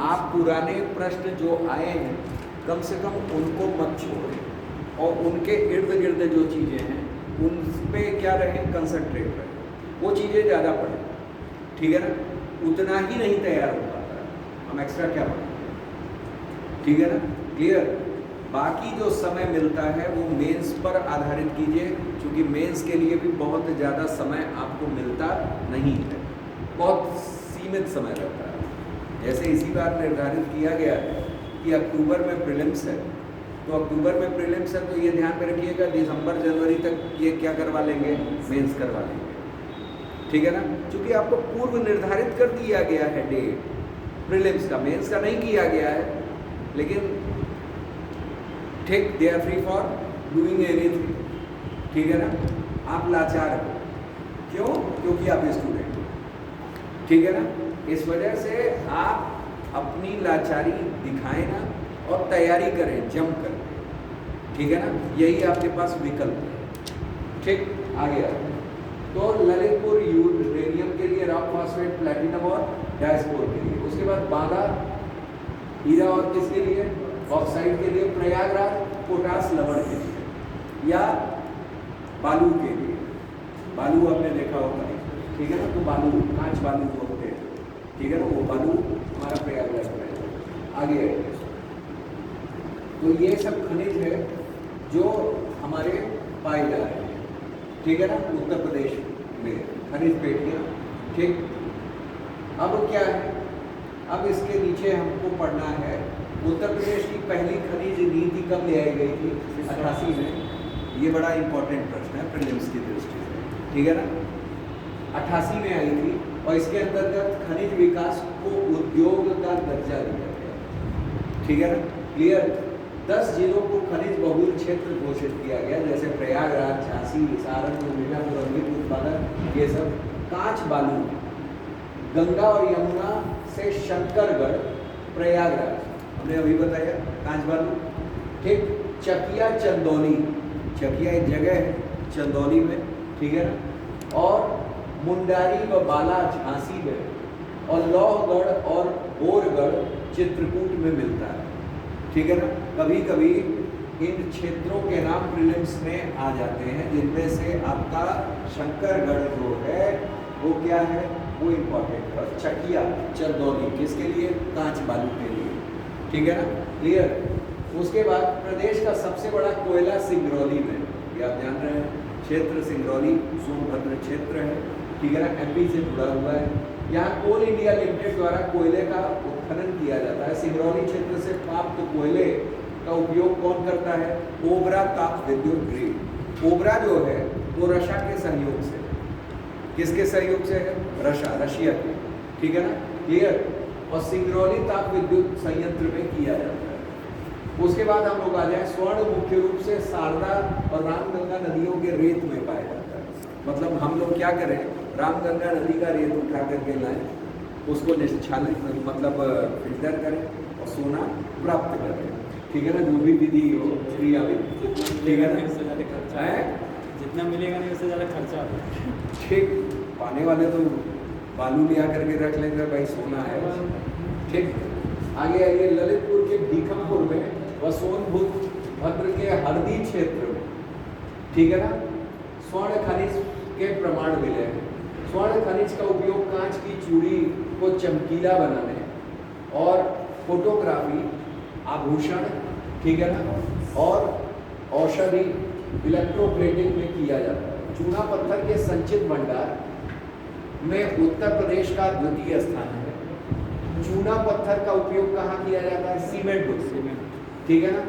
आप पुराने प्रश्न जो आए हैं कम से कम उनको मत छोड़ें और उनके इर्द गिर्द जो चीज़ें हैं उन पे क्या रहें, कंसंट्रेट रहें, वो चीज़ें ज़्यादा पढ़ें, ठीक है ना। उतना ही नहीं तैयार हो पाता है, हम एक्स्ट्रा क्या पढ़ें, ठीक है ना, क्लियर। बाकी जो समय मिलता है वो मेंस पर आधारित कीजिए, क्योंकि मेंस के लिए भी बहुत ज़्यादा समय आपको मिलता नहीं है, बहुत सीमित समय रहता है। जैसे इसी बार निर्धारित किया गया है कि अक्टूबर में प्रीलिम्स है, तो अक्टूबर में प्रीलिम्स है तो ये ध्यान में रखिएगा दिसंबर जनवरी तक ये क्या करवा लेंगे, मेंस करवा लेंगे, ठीक है ना। क्योंकि आपको पूर्व निर्धारित कर दिया गया है डेट प्रीलिम्स का, मेंस का नहीं किया गया है, लेकिन ठीक they are free for doing anything, ठीक है ना। आप लाचार हो, क्यों? क्योंकि आप स्टूडेंट हो, ठीक है ना। इस वजह से आप अपनी लाचारी दिखाएं ना और तैयारी करें जम कर, ठीक है ना, यही आपके पास विकल्प है, ठीक। आगे तो ललितपुर यूरेनियम के लिए, रॉक फॉस्फेट, प्लैटिनम और डायस्पोर के लिए। उसके बाद बांदा हीरा और किसके लिए, ऑक्साइड के लिए। प्रयागराज पोटास लवण के लिए या बालू के लिए, बालू आपने देखा होगा, ठीक है ना, तो बालू कांच बालू जो होते हैं, ठीक है ना, वो बालू हमारा प्रयागराज में। आगे तो ये सब खनिज है जो हमारे पाए जा रहे हैं, ठीक है ना, उत्तर प्रदेश में खनिज पेटियाँ, ठीक। अब क्या है, अब इसके नीचे हमको पढ़ना है उत्तर प्रदेश की पहली खनिज नीति कब ले आई गई थी, 88 में। ये बड़ा इंपॉर्टेंट प्रश्न है प्रीलिम्स की दृष्टि से, ठीक है ना। 88 में आई थी और इसके अंतर्गत खनिज विकास को उद्योग का दर्जा दिया गया, ठीक है ना, क्लियर। 10 जिलों को खनिज बहुल क्षेत्र घोषित किया गया, जैसे प्रयागराज, झांसी, सारण, मिर्जापुर, अमृत उत्पादन, ये सब। कांच बालू गंगा और यमुना से शंकरगढ़, प्रयागराज हमने अभी बताया, कांच बालू, ठीक। चकिया चंदौली, चकिया एक जगह है चंदौली में, ठीक है ना, और मुंडारी व बाला झांसी में, और लौहगढ़ और बोरगढ़ चित्रकूट में मिलता है, ठीक है ना। कभी कभी इन क्षेत्रों के नाम प्रीलिम्स में आ जाते हैं, जिनमें से आपका शंकरगढ़ जो है वो क्या है, वो इम्पोर्टेंट है। चकिया चंदौली किसके लिए, कांच बालू के लिए, ठीक है ना, क्लियर। उसके बाद प्रदेश का सबसे बड़ा कोयला सिंगरौली में, ये आप जान रहे हैं, क्षेत्र सिंगरौली सोनभद्र क्षेत्र है, ठीक है ना, एमपी से जुड़ा हुआ है। यहाँ कोल इंडिया लिमिटेड द्वारा कोयले का उत्खनन किया जाता है। सिंगरौली क्षेत्र से प्राप्त कोयले का उपयोग कौन करता है, ओबरा ताप विद्युत ग्रिड। ओबरा जो है वो रशिया के सहयोग से, किसके सहयोग से है, रशिया के, ठीक है ना, क्लियर। और सिंगरौली ताप विद्युत संयंत्र में किया जाता है। उसके बाद हम लोग आ जाए, स्वर्ण मुख्य रूप से शारदा और रामगंगा नदियों के रेत में पाया जाता है। मतलब हम लोग क्या करें, रामगंगा नदी का रेत उठा करके लाएं, उसको निश्चालित मतलब फिल्टर करें और सोना प्राप्त करें, ठीक है ना, जो भी विधि हो, क्रिया विधि, ठीक है ना, जितना मिलेगा नहीं उससे ज़्यादा खर्चा होगा, ठीक। पाने वाले तो बालू लिया करके रख लेंगे, भाई सोना है, ठीक। आगे आइए, ललितपुर के भीखमपुर में व सोनभद्र के हरदी क्षेत्र में, ठीक है ना, स्वर्ण खनिज के प्रमाण मिले हैं। स्वर्ण खनिज का उपयोग कांच की चूड़ी को चमकीला बनाने और फोटोग्राफी, आभूषण, ठीक है ना, और औषधि, इलेक्ट्रोप्लेटिंग में किया जाता है। चूना पत्थर के संचित भंडार में उत्तर प्रदेश का द्वितीय स्थान है। चूना पत्थर का उपयोग कहाँ किया जाता है, सीमेंट, ठीक है ना,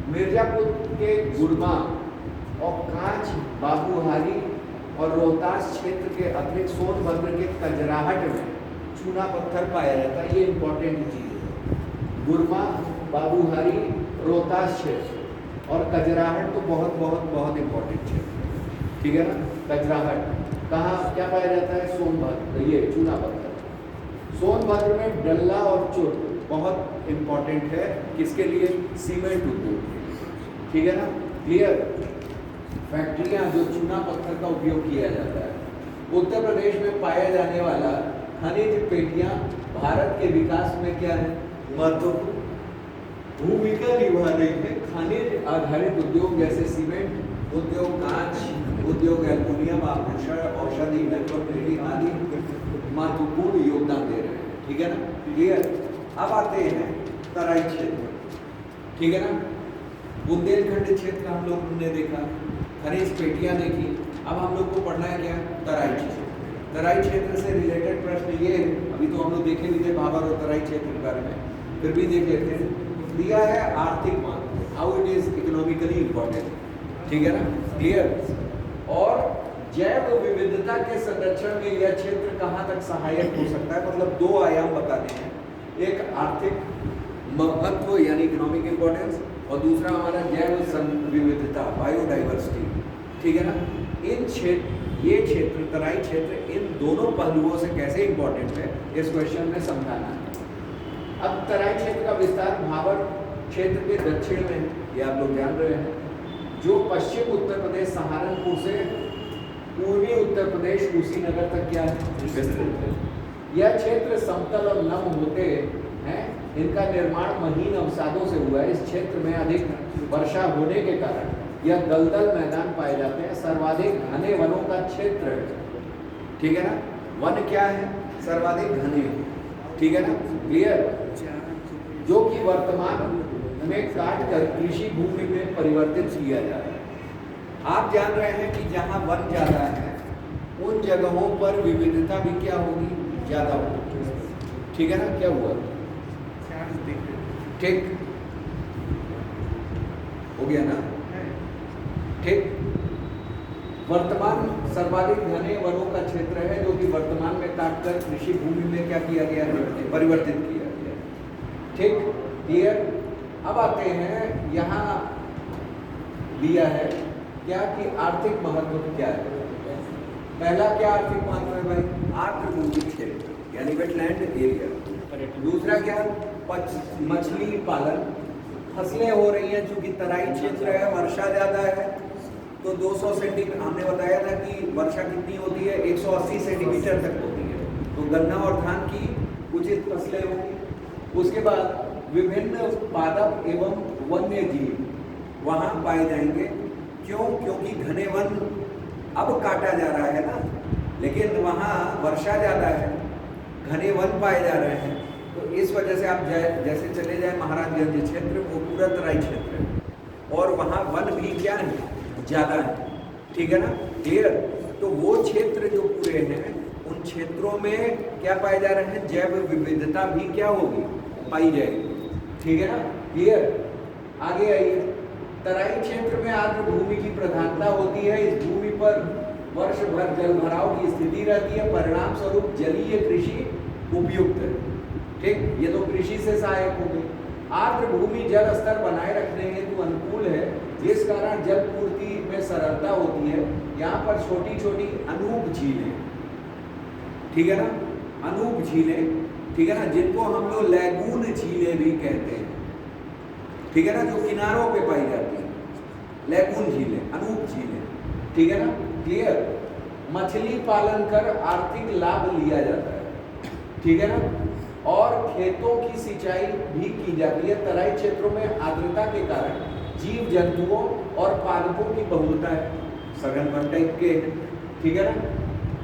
मिर्जापुर के गुरमा और कांच बाबूहारी और रोहतास क्षेत्र के अतिरिक्त सोनभद्र के कजराहट में चूना पत्थर पाया जाता है। ये इंपॉर्टेंट चीज़ है। गुरमा, बाबूहारी, रोहतास क्षेत्र और कजराहट तो बहुत बहुत बहुत इंपॉर्टेंट क्षेत्र है, ठीक है ना। कजराहट कहाँ क्या पाया जाता है? सोनभद्र, ये चूना पत्थर। सोनभद्र में डल्ला और चुर बहुत इंपॉर्टेंट है, किसके लिए? सीमेंट उद्योग, ठीक है ना। क्लियर? फैक्ट्रियां जो चूना पत्थर का उपयोग किया जाता है। उत्तर प्रदेश में पाया जाने वाला खनिज पेटियां भारत के विकास में क्या है? महत्वपूर्ण भूमिका निभा रही है। खनिज आधारित उद्योग जैसे सीमेंट उद्योग, कांच उद्योग, एल्युमिनियम, आभूषण, औषधि, नेटवर्क बिल्डिंग आदि महत्वपूर्ण योगदान दे रहे हैं, ठीक है ना। क्लियर? अब आते हैं तराई क्षेत्र, ठीक है ना। बुंदेलखंड क्षेत्र हम लोग ने देखा, खनिज पेटियां देखी। अब हम लोग को पढ़ना है क्या? तराई क्षेत्र। तराई क्षेत्र से रिलेटेड प्रश्न ये, अभी तो हम लोग देखे भी थे भाबर और तराई क्षेत्र के बारे में, फिर भी देख लेते हैं। दिया है आर्थिक महत्व, how it is economically important, ठीक है ना। क्लियर? और जैव विविधता के संरक्षण में यह क्षेत्र कहाँ तक सहायक हो सकता है? मतलब दो आयाम बताने हैं, एक आर्थिक महत्व यानी इकोनॉमिक इंपॉर्टेंस, और दूसरा हमारा जैव विविधता, बायोडाइवर्सिटी, ठीक है ना। ये क्षेत्र तराई क्षेत्र इन दोनों पहलुओं से कैसे इंपॉर्टेंट है, इस क्वेश्चन में समझाना है। अब तराई क्षेत्र का विस्तार भाबर क्षेत्र के दक्षिण में है, ये आप लोग जान रहे हैं, जो पश्चिम उत्तर प्रदेश सहारनपुर से पूर्वी उत्तर प्रदेश कुशीनगर तक क्या है? विस्तृत है। यह क्षेत्र समतल और नम होते हैं, इनका निर्माण महीन अवसादों से हुआ है। इस क्षेत्र में अधिक वर्षा होने के कारण यह दलदल मैदान पाए जाते हैं। सर्वाधिक घने वनों का क्षेत्र है, ठीक है ना। वन क्या है? सर्वाधिक घने, ठीक है ना। क्लियर? जो कि वर्तमान में काट कर कृषि भूमि में परिवर्तित किया जा रहा है। आप जान रहे हैं कि जहाँ वन ज़्यादा है उन जगहों पर विविधता भी क्या होगी? ज़्यादा होगी, ठीक है ना। क्या हुआ? ठीक हो गया ना, ठीक। वर्तमान सर्वाधिक घने वनों का क्षेत्र है, जो कि वर्तमान में काटकर कृषि भूमि में क्या किया गया है? परिवर्तित किया गया, ठीक। क्लियर? अब आते हैं, यहाँ दिया है क्या कि आर्थिक महत्व क्या है। पहला क्या आर्थिक महत्व है भाई? आर्द्रभूमि क्षेत्र यानी वेटलैंड एरिया। दूसरा क्या? मछली पालन, फसलें हो रही हैं, चूंकि तराई क्षेत्र है, वर्षा ज़्यादा है, तो 200 सेंटीमीटर, हमने बताया था कि वर्षा कितनी होती है? 180 सेंटीमीटर तक होती है, तो गन्ना और धान की उचित फसलें होंगी। उसके बाद विभिन्न पादप एवं वन्य जीव वहाँ पाए जाएंगे। क्यों? क्योंकि घने वन अब काटा जा रहा है ना, लेकिन वहाँ वर्षा ज़्यादा है, घने वन पाए जा रहे हैं, तो इस वजह से आप जैसे चले जाए महाराजगंज क्षेत्र, वो पूरा तराई क्षेत्र है, और वहाँ वन भी क्या है? ज़्यादा है, ठीक है ना। क्लियर? तो वो क्षेत्र जो पूरे हैं, उन क्षेत्रों में क्या पाए जा रहे हैं? जैव विविधता भी क्या होगी? पाई जाएगी, ठीक है ना। क्लियर? आगे आइए। तराई क्षेत्र में आर्द्र भूमि की प्रधानता होती है। इस भूमि पर वर्ष भर जल भराव की स्थिति रहती है, परिणाम स्वरूप जलीय कृषि उपयुक्त है, ठीक। ये तो कृषि से सहायक हो गई। आर्द्र भूमि जल स्तर बनाए रखने हेतु अनुकूल है, जिस कारण जल पूर्ति में सरलता होती है। यहाँ पर छोटी छोटी अनूप झीलें, ठीक है ना, अनूप झीलें, ठीक है ना, जिनको हम लोग लैगून झीलें भी कहते हैं, ठीक है ना, जो किनारों पे पाई जाती है, लैगून झीलें, अनूप झीलें, ठीक है ना। क्लियर? मछली पालन कर आर्थिक लाभ लिया जाता है, ठीक है ना, और खेतों की सिंचाई भी की जाती है। तराई क्षेत्रों में आर्द्रता के कारण जीव जंतुओं और पादपों की बहुलता है, सघन वन टाइप के, ठीक है ना।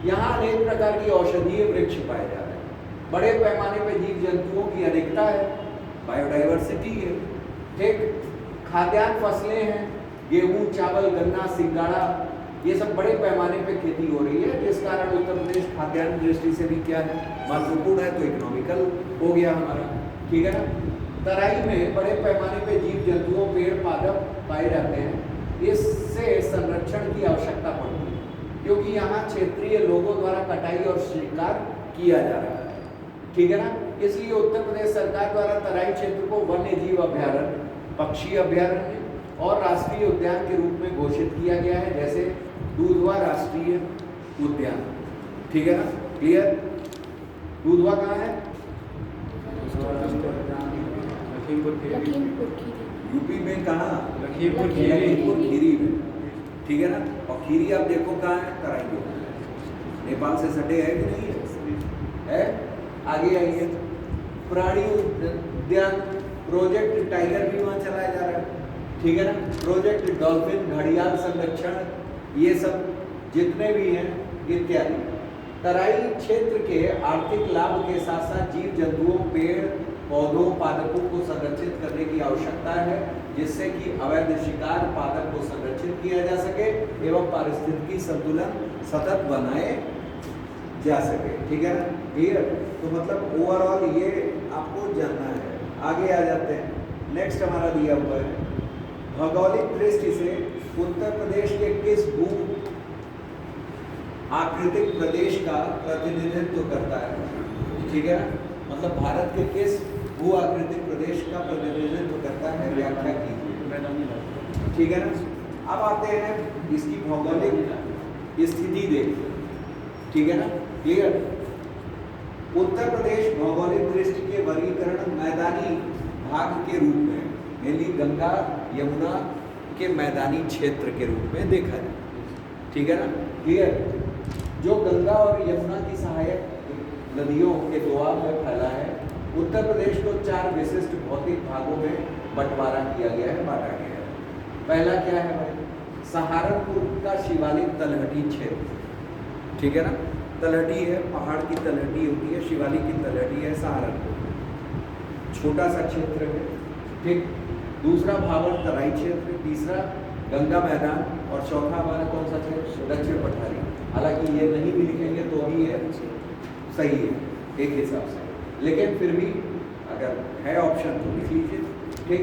यहाँ अनेक प्रकार की औषधीय वृक्ष पाए जा रहे हैं, बड़े पैमाने पर जीव जंतुओं की अनेकता है, बायोडाइवर्सिटी है, ठीक। खाद्यान्न फसलें हैं, गेहूं, चावल, गन्ना, सिंगाड़ा, ये सब बड़े पैमाने पे खेती हो रही है, जिस कारण उत्तर प्रदेश खाद्यान्न दृष्टि से भी क्या है? महत्वपूर्ण है, तो इकोनॉमिकल हो गया हमारा, ठीक है ना। तराई में बड़े पैमाने पे जीव जंतुओं पेड़ पादप पाए जाते हैं। इससे संरक्षण की आवश्यकता पड़ती है क्योंकि यहाँ क्षेत्रीय लोगों द्वारा कटाई और शिकार किया जा रहा है, ठीक है ना। इसलिए उत्तर प्रदेश सरकार द्वारा तराई क्षेत्र को वन्य जीव अभ्यारण्य, पक्षी अभ्यारण्य और राष्ट्रीय उद्यान के रूप में घोषित किया गया है, जैसे दूधवा राष्ट्रीय उद्यान, ठीक है ना, क्लियर। दूधवा कहाँ है? लखीमपुर यूपी में कहाँ? लखीमपुर खीरी में, ठीक है ना। और खीरी आप देखो कहाँ है? तराई में, नेपाल से सटे है कि नहीं है? आगे आइए, प्राणी उद्यान प्रोजेक्ट टाइगर भी वहाँ चलाया जा रहा है, ठीक है ना। प्रोजेक्ट डॉल्फिन, घड़ियाल संरक्षण, ये सब जितने भी हैं इत्यादि। तराई क्षेत्र के आर्थिक लाभ के साथ साथ जीव जंतुओं, पेड़ पौधों, पादपों को संरक्षित करने की आवश्यकता है, जिससे कि अवैध शिकार, पादप को संरक्षित किया जा सके एवं पारिस्थितिकी संतुलन सतत बनाए जा सके, ठीक है ना, क्लियर। तो मतलब ओवरऑल ये आपको जानना है। आगे आ जाते हैं, नेक्स्ट हमारा दिया हुआ है भौगोलिक दृष्टि से उत्तर प्रदेश के किस भू आकृतिक प्रदेश का प्रतिनिधित्व करता है, ठीक है ना। मतलब भारत के किस भू आकृतिक प्रदेश का प्रतिनिधित्व करता है, व्याख्या कीजिए, ठीक है ना। अब आते हैं इसकी भौगोलिक स्थिति देखिए, ठीक है ना, क्लियर। उत्तर प्रदेश भौगोलिक दृष्टि के वर्गीकरण मैदानी भाग के रूप में, यानी गंगा यमुना के मैदानी क्षेत्र के रूप में देखा जाए, ठीक है ना, क्लियर। जो गंगा और यमुना की सहायक नदियों के दोआब में फैला है, उत्तर प्रदेश को 4 विशिष्ट भौतिक भागों में बंटवारा किया गया है, बांटा गया है। पहला क्या है भाई? सहारनपुर का शिवालिक तलहटी क्षेत्र, ठीक है ना। तलहटी है, पहाड़ की तलहटी होती है, शिवालिक की तलहटी है सहारनपुर, छोटा सा क्षेत्र है, ठीक। दूसरा भाबर तराई क्षेत्र, तीसरा गंगा मैदान और चौथा हमारा कौन सा क्षेत्र? दक्षिण पठारी। हालांकि ये नहीं भी लिखेंगे तो भी है सही है एक हिसाब से, लेकिन फिर भी अगर है ऑप्शन तो लिख लीजिए, ठीक।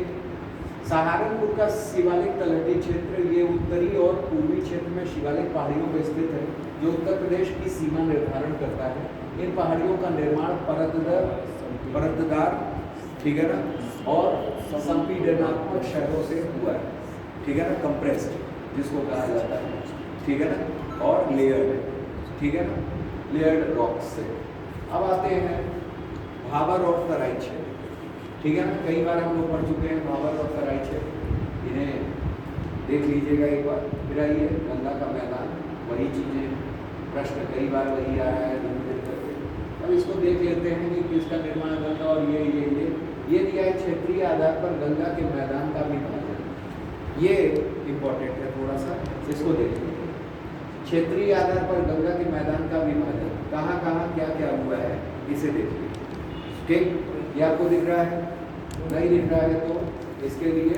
सहारनपुर का शिवालिक तलहटी क्षेत्र ये उत्तरी और पूर्वी क्षेत्र में शिवालिक पहाड़ियों पर स्थित है, जो उत्तर प्रदेश की सीमा निर्धारण करता है। इन पहाड़ियों का निर्माण परतदार, ठीक है ना, और संपीड़नात्मक शहरों से हुआ है, ठीक है ना, कंप्रेस्ड जिसको कहा जाता है, ठीक है ना, और लेयर्ड, ठीक है ना, लेयर्ड रॉक्स से। अब आते हैं भाबर और तराई क्षेत्र, ठीक है ना। कई बार हम लोग पढ़ चुके हैं भाबर और तराई क्षेत्र, इन्हें देख लीजिएगा एक बार। फिर आइए गंगा का मैदान, वही चीज़ें, प्रश्न कई बार वही आ रहा है धीरे करके। अब इसको देख लेते हैं कि किसका निर्माण गंगा और ये दिया है क्षेत्रीय आधार पर गंगा के मैदान का विभाजन, ये इम्पोर्टेंट है थोड़ा सा, इसको देखिए। क्षेत्रीय आधार पर गंगा के मैदान का विभाजन कहाँ कहाँ क्या क्या हुआ है, इसे देखिए, ठीक। ये आपको दिख रहा है? नहीं दिख रहा है तो इसके लिए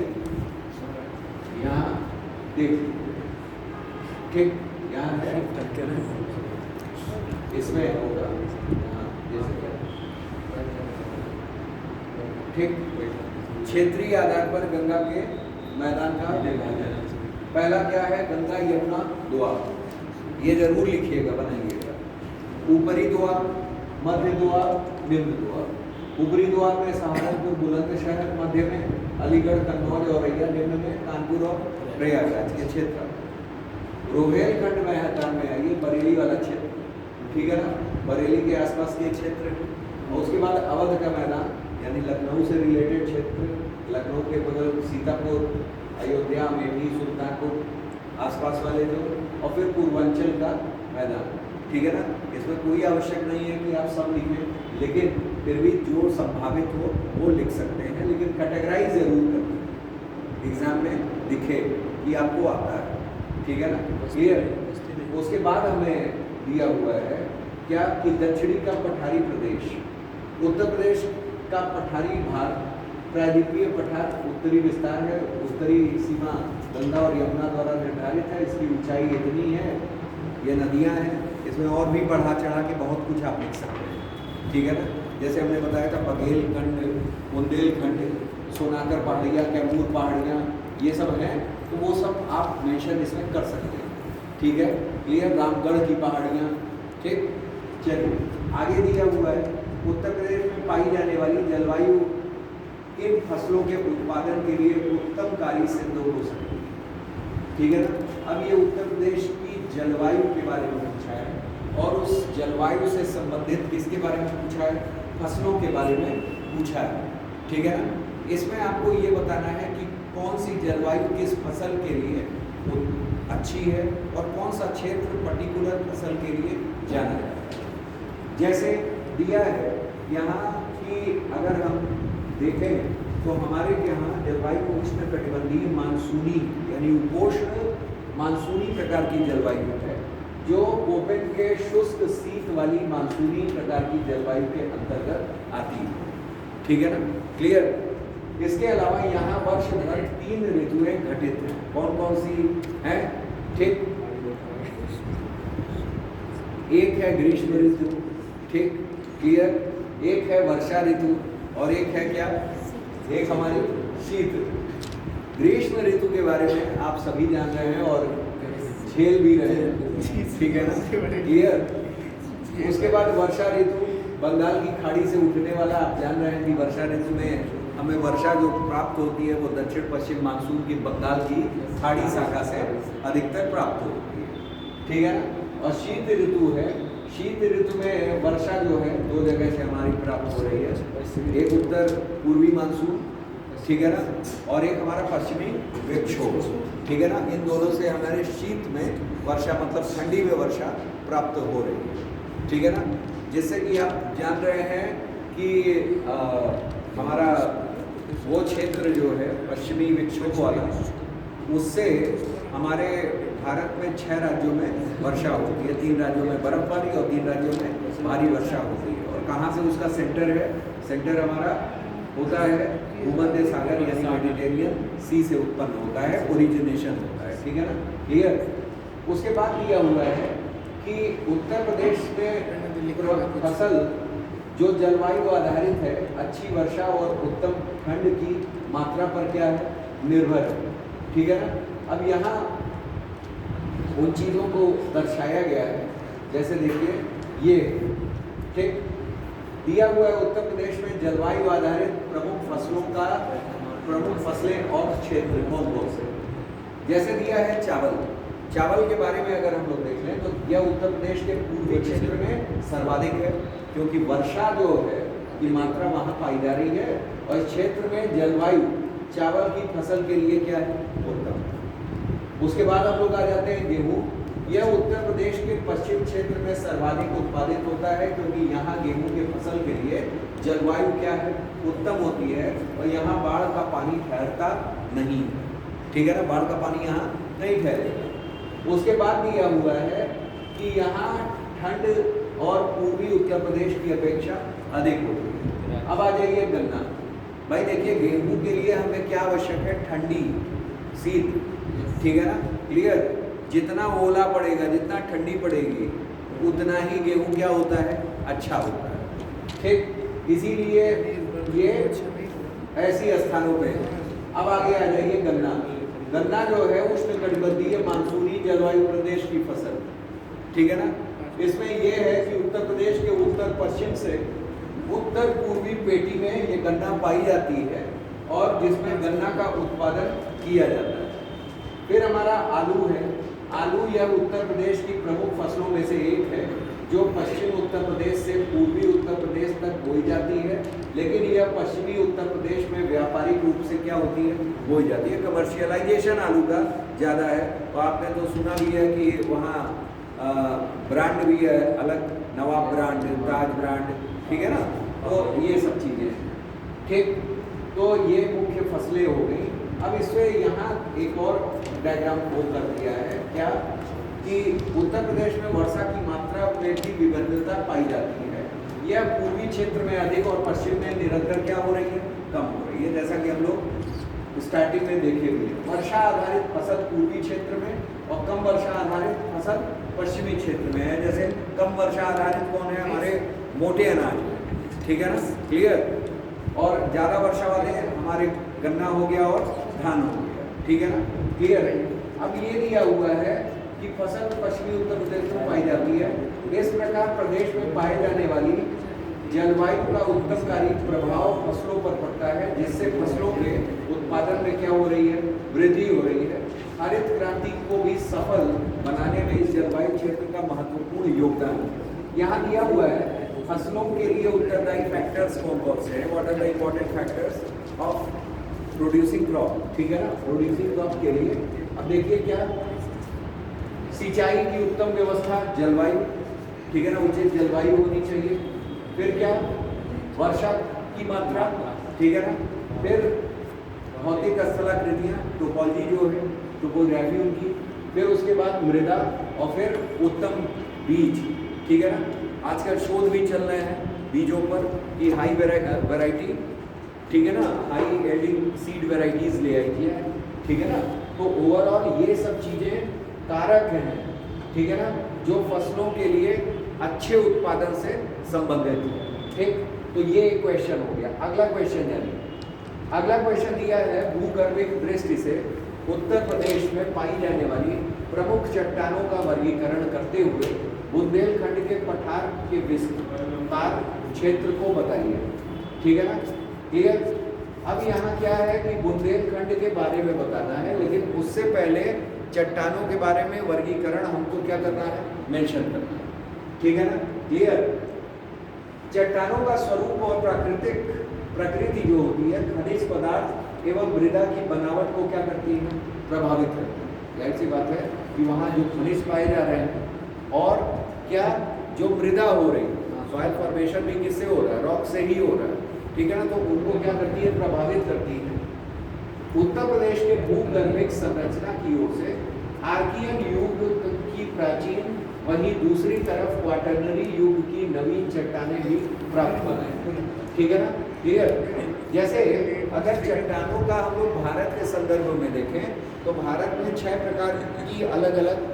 यहाँ देख लीजिए, ठीक। यहाँ है, इसमें होगा ठीक। क्षेत्रीय आधार पर गंगा के मैदान का विभाजन, पहला क्या है? गंगा यमुना दोआब, ये जरूर लिखिएगा, बनाइएगा। ऊपरी दोआब, मध्य दोआब, निम्न दोआब। ऊपरी दोआब में सहारनपुर बुलंदशहर, मध्य में अलीगढ़, कन्नौज और औरैया, निम्न में कानपुर और प्रयागराज के क्षेत्र। रोहेलखंड मैदान में आइए, बरेली वाला क्षेत्र, ठीक है ना, बरेली के आसपास के क्षेत्र। और उसके बाद अवध का मैदान, यानी लखनऊ से रिलेटेड क्षेत्र, लखनऊ के बगल सीतापुर, अयोध्या, मेमनी, सुल्तानपुर आसपास वाले जो, और फिर पूर्वांचल का मैदान, ठीक है ना। इसमें कोई आवश्यक नहीं है कि आप सब लिखें, लेकिन फिर भी जो संभावित हो वो लिख सकते हैं, लेकिन कैटेगराइज जरूर करें, एग्जाम में दिखे कि आपको आता है, ठीक है ना, क्लियर। उसके बाद हमें दिया हुआ है क्या कि दक्षिणी का पठारी प्रदेश, उत्तर प्रदेश का पठारी भाग, प्रायद्वीपीय पठार उत्तरी विस्तार है, उत्तरी सीमा गंगा और यमुना द्वारा निर्धारित है, इसकी ऊंचाई इतनी है, ये नदियां हैं, इसमें और भी बढ़ा चढ़ा के बहुत कुछ आप लिख सकते हैं, ठीक है ना। जैसे हमने बताया था बघेलखंड, बुंदेलखंड, सोनाकर पहाड़ियाँ, कैमूर पहाड़ियाँ, ये सब हैं, तो वो सब आप मेंशन इसमें कर सकते हैं। ठीक है, क्लियर। रामगढ़ की पहाड़ियाँ, ठीक। चलिए आगे दिया हुआ है उत्तर प्रदेश में पाई जाने वाली जलवायु इन फसलों के उत्पादन के लिए उत्तमकारी सिद्ध हो सकती है। ठीक है ना। अब ये उत्तर प्रदेश की जलवायु के बारे में पूछा है और उस जलवायु से संबंधित किसके बारे में पूछा है? फसलों के बारे में पूछा है। ठीक है ना। इसमें आपको ये बताना है कि कौन सी जलवायु किस फसल के लिए अच्छी है और कौन सा क्षेत्र पर्टिकुलर फसल के लिए जाना है। जैसे दिया है यहाँ की, अगर हम देखें तो हमारे यहाँ जलवायु उष्णकटिबंधीय मानसूनी यानी उपोष्ण मानसूनी प्रकार की जलवायु है, जो कोपेन के शुष्क शीत वाली मानसूनी प्रकार की जलवायु के अंतर्गत आती है। ठीक है ना, क्लियर। इसके अलावा यहाँ वर्ष भर 3 ऋतुएं घटित हैं। कौन कौन सी हैं? ठीक, एक है ग्रीष्म ऋतु, ठीक, क्लियर। एक है वर्षा ऋतु और एक है क्या? एक हमारी शीत ऋतु। ग्रीष्म ऋतु के बारे में आप सभी जान रहे हैं और झेल भी रहे हैं। ठीक है ना, क्लियर। उसके बाद वर्षा ऋतु, बंगाल की खाड़ी से उठने वाला, आप जान रहे हैं कि वर्षा ऋतु में हमें वर्षा जो प्राप्त होती है वो दक्षिण पश्चिम मानसून की बंगाल की खाड़ी शाखा से अधिकतर प्राप्त होती है। ठीक है ना। और शीत ऋतु है, शीत ऋतु में वर्षा जो है 2 जगह से हमारी प्राप्त हो रही है। एक उत्तर पूर्वी मानसून, ठीक है ना, और एक हमारा पश्चिमी विक्षोभ। ठीक है ना। इन दोनों से हमारे शीत में वर्षा, मतलब ठंडी में वर्षा प्राप्त हो रही है। ठीक है ना। जिससे कि आप जान रहे हैं कि हमारा वो क्षेत्र जो है पश्चिमी विक्षोभ वाला, उससे हमारे भारत में 6 राज्यों में वर्षा होती है। 3 राज्यों में बर्फबारी और 3 राज्यों में भारी वर्षा होती है। और कहाँ से उसका सेंटर है? सेंटर हमारा होता है भूमध्य सागर यानी मेडिटेरियन सी से उत्पन्न होता है, ओरिजिनेशन होता है। ठीक है ना, क्लियर। उसके बाद दिया हुआ है कि उत्तर प्रदेश में फसल जो जलवायु आधारित है, अच्छी वर्षा और उत्तम ठंड की मात्रा पर क्या है? निर्भर है। ठीक है ना। अब यहाँ उन चीज़ों को दर्शाया गया है, जैसे देखिए ये, ठीक, दिया हुआ है उत्तर प्रदेश में जलवायु आधारित प्रमुख फसलों का, प्रमुख फसलें और क्षेत्र कौन कौन से। जैसे दिया है चावल। चावल के बारे में अगर हम लोग देख लें तो यह उत्तर प्रदेश के पूर्वी क्षेत्र में सर्वाधिक है, क्योंकि वर्षा जो है की मात्रा वहाँ पाई जा रही है और इस क्षेत्र में जलवायु चावल की फसल के लिए क्या है? उत्तम। उसके बाद हम लोग आ जाते हैं गेहूँ। यह उत्तर प्रदेश के पश्चिम क्षेत्र में सर्वाधिक उत्पादित होता है, क्योंकि यहाँ गेहूँ के फसल के लिए जलवायु क्या है? उत्तम होती है और यहाँ बाढ़ का पानी ठहरता नहीं है। ठीक है ना, बाढ़ का पानी यहाँ नहीं ठहरेगा। उसके बाद दिया हुआ है कि यहाँ ठंड और पूर्वी उत्तर प्रदेश की अपेक्षा अधिक होती है। अब आ जाइए गन्ना। भाई देखिए, गेहूँ के लिए हमें क्या आवश्यक है? ठंडी, शीत। ठीक है ना, क्लियर। जितना ओला पड़ेगा, जितना ठंडी पड़ेगी, उतना ही गेहूँ क्या होता है? अच्छा होता है। ठीक, इसीलिए ये ऐसी स्थानों पे है। अब आगे आ जाइए गन्ना। गन्ना जो है उष्णकटिबंधीय मानसूनी जलवायु प्रदेश की फसल। ठीक है ना। इसमें यह है कि उत्तर प्रदेश के उत्तर पश्चिम से उत्तर पूर्वी पेटी में ये गन्ना पाई जाती है और जिसमें गन्ना का उत्पादन किया जाता है। फिर हमारा आलू है। आलू यह उत्तर प्रदेश की प्रमुख फसलों में से एक है, जो पश्चिम उत्तर प्रदेश से पूर्वी उत्तर प्रदेश तक बोई जाती है, लेकिन यह पश्चिमी उत्तर प्रदेश में व्यापारिक रूप से क्या होती है? बोई जाती है। कमर्शियलाइजेशन आलू का ज़्यादा है। तो आपने तो सुना भी है कि वहाँ ब्रांड भी है अलग, नवाब ब्रांड, ताज ब्रांड। ठीक है ना। तो ये सब चीज़ें हैं। ठीक, तो ये मुख्य फसलें हो गई। अब इससे यहाँ एक और डायग्राम वो कर दिया है क्या, कि उत्तर प्रदेश में वर्षा की मात्रा में भी विभिन्नता पाई जाती है। यह पूर्वी क्षेत्र में अधिक और पश्चिम में निरंतर क्या हो रही है? कम हो रही है। जैसा कि हम लोग स्टार्टिंग में देखे हुए, वर्षा आधारित फसल पूर्वी क्षेत्र में और कम वर्षा आधारित फसल पश्चिमी क्षेत्र में है। जैसे कम वर्षा आधारित कौन है? हमारे मोटे अनाज में, ठीक है ना, क्लियर। और ज़्यादा वर्षा वाले हमारे गन्ना हो गया और धान हो गया, ठीक है ना, क्लियर है। अब ये दिया हुआ है कि फसल पश्चिमी उत्तर प्रदेश में पाई जाती है। इस प्रकार प्रदेश में पाए जाने वाली जलवायु का उत्तमकारी प्रभाव फसलों पर पड़ता है, जिससे फसलों के उत्पादन में क्या हो रही है, वृद्धि हो रही है। हरित क्रांति को भी सफल बनाने में इस जलवायु क्षेत्र का महत्वपूर्ण योगदान है। यहाँ दिया हुआ है फसलों के लिए उत्तरदायी फैक्टर्स कौन कौन से हैं, what are the important factors of producing crop, ठीक है ना, प्रोड्यूसिंग क्रॉप के लिए। अब देखिए क्या, सिंचाई की उत्तम व्यवस्था, जलवायु, ठीक है ना, उचित जलवायु होनी चाहिए। फिर क्या, वर्षा की मात्रा, ठीक है ना। फिर भौतिक स्थलाकृतियाँ, टोपोलॉजी जो है, टोपोग्राफी उनकी। फिर उसके बाद मृदा, और फिर उत्तम बीज, ठीक है ना। आजकल शोध भी चल रहे हैं बीजों पर कि हाई वैरायटी, ठीक है ना, हाई यील्डिंग सीड वैरायटीज ले आई है, ठीक है ना। तो ओवरऑल ये सब चीज़ें कारक हैं, ठीक है ना, जो फसलों के लिए अच्छे उत्पादन से संबंधित है, ठीक। तो ये एक क्वेश्चन हो गया। अगला क्वेश्चन है, अगला क्वेश्चन दिया है भूगर्भिक दृष्टि से उत्तर प्रदेश में पाई जाने वाली प्रमुख चट्टानों का वर्गीकरण करते हुए बुंदेलखंड के पठार के विस्तार क्षेत्र को बताइए, ठीक है ना, क्लियर। अब यहाँ क्या है कि बुंदेलखंड के बारे में बताना है, लेकिन उससे पहले चट्टानों के बारे में वर्गीकरण हमको क्या करना है, मेंशन करना है, ठीक है ना, क्लियर। चट्टानों का स्वरूप और प्रकृति जो होती है खनिज पदार्थ एवं मृदा की बनावट को क्या करती है, प्रभावित करती है। जाहिर सी बात है कि वहाँ जो खनिज पाए जा रहे हैं और क्या जो मृदा हो रही है, सॉइल फॉर्मेशन भी किससे हो रहा है, रॉक से ही हो रहा है, ठीक है ना, तो उनको क्या करती है, प्रभावित करती है। उत्तर प्रदेश के भूगर्भिक संरचना की ओर से आर्कियन युग की प्राचीन, वहीं दूसरी तरफ क्वाटरनरी युग की नवीन चट्टानें भी प्राप्त हो रही हैं, ठीक है ना, क्लियर। जैसे अगर चट्टानों का हम लोग भारत के संदर्भ में देखें तो भारत में 6 प्रकार की अलग अलग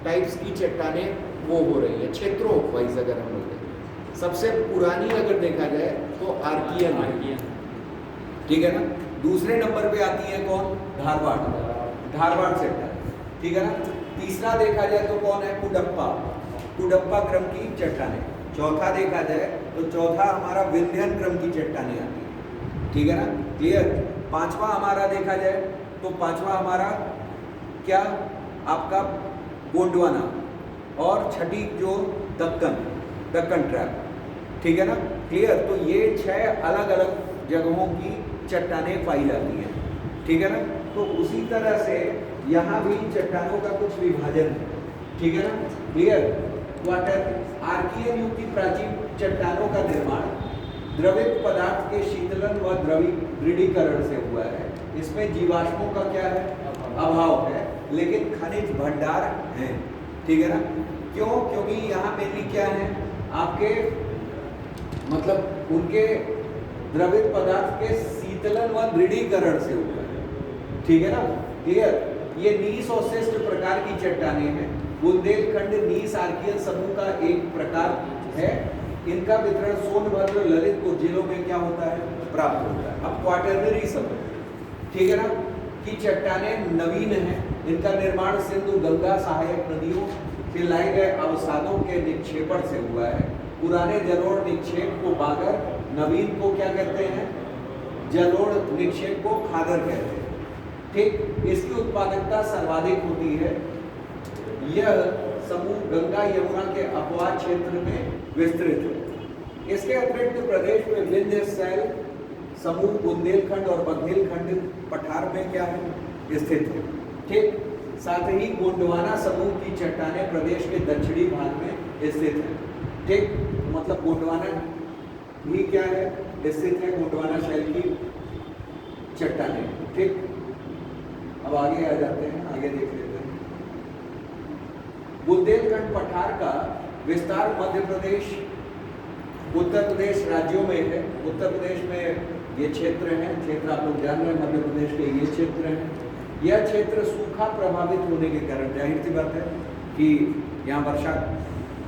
टाइप्स की चट्टानें वो हो रही है, क्षेत्रों वाइज अगर हम लोग देखें। सबसे पुरानी अगर देखा जाए तो आर्कियन है, ठीक है ना। दूसरे नंबर पे आती है कौन, धारवाड़ चट्टान, ठीक है ना। तीसरा देखा जाए तो कौन है, कुडप्पा क्रम की चट्टानें। चौथा देखा जाए तो चौथा हमारा विंध्यन क्रम की चट्टानें आती है, ठीक है ना, क्लियर। पांचवा हमारा देखा जाए तो पांचवा हमारा क्या, आपका गोंडवाना, और छठी जो दक्कन ट्रैप, ठीक है ना, क्लियर। तो ये 6 अलग अलग जगहों की चट्टानें पाई जाती हैं, ठीक है ना। तो उसी तरह से यहाँ भी चट्टानों का कुछ विभाजन है, ठीक है ना, क्लियर। आर्कियन युग की प्राचीन चट्टानों का निर्माण द्रवित पदार्थ के शीतलन व दृढ़ीकरण से हुआ है। इसमें जीवाश्मों का क्या है, अभाव है, लेकिन खनिज भंडार हैं, ठीक है ना। क्यों, क्योंकि यहाँ मेनली क्या है, आपके मतलब उनके द्रवित पदार्थ के शीतलन व दृढ़ीकरण से हुआ है, ठीक है ना, क्लियर। ये नीस और शिष्ट प्रकार की चट्टानें हैं। बुंदेलखंड नीस आर्कियन समूह का एक प्रकार है। इनका वितरण सोनभद्र, ललितपुर जिलों में क्या होता है, प्राप्त होता है। अब क्वाटरनरी समूह, ठीक है ना, की चट्टानें नवीन हैं। इनका निर्माण सिंधु गंगा सहायक नदियों से लाए गए अवसादों के निक्षेपण से हुआ है। पुराने जलोढ़ निक्षेप को बागर, नवीन को क्या कहते हैं, जलोढ़ निक्षेप को खादर कहते हैं, ठीक। इसकी उत्पादकता सर्वाधिक होती है। यह समूह गंगा यमुना के अपवाद क्षेत्र में विस्तृत है। इसके अतिरिक्त प्रदेश में विंध्य शैल समूह बुंदेलखंड और बघेलखंड पठार में क्या है, स्थित है, ठीक। साथ ही गोंडवाना समूह की चट्टानें प्रदेश के दक्षिणी भाग में स्थित है, ठीक। मतलब गोंडवाना भी क्या है, स्थित है, गोंडवाना शैल की चट्टानें, ठीक। अब आगे आ जाते हैं, आगे देख लेते हैं। बुंदेलखंड पठार का विस्तार मध्य प्रदेश, उत्तर प्रदेश राज्यों में है। उत्तर प्रदेश में ये क्षेत्र हैं, क्षेत्र आप लोग जान रहे हैं, मध्य प्रदेश के ये क्षेत्र हैं। यह क्षेत्र सूखा प्रभावित होने के कारण, जाहिर सी बात है कि यहाँ वर्षा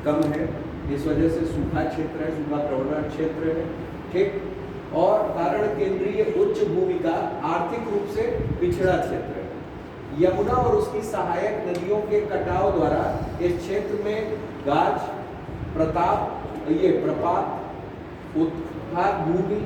कम है, इस वजह से सूखा क्षेत्र है, सूखा प्रवण क्षेत्र है, ठीक। और कारण केंद्रीय उच्च भूमि का आर्थिक रूप से पिछड़ा क्षेत्र है। यमुना और उसकी सहायक नदियों के कटाव द्वारा इस क्षेत्र में गाज, प्रपात, उत्पाद भूमि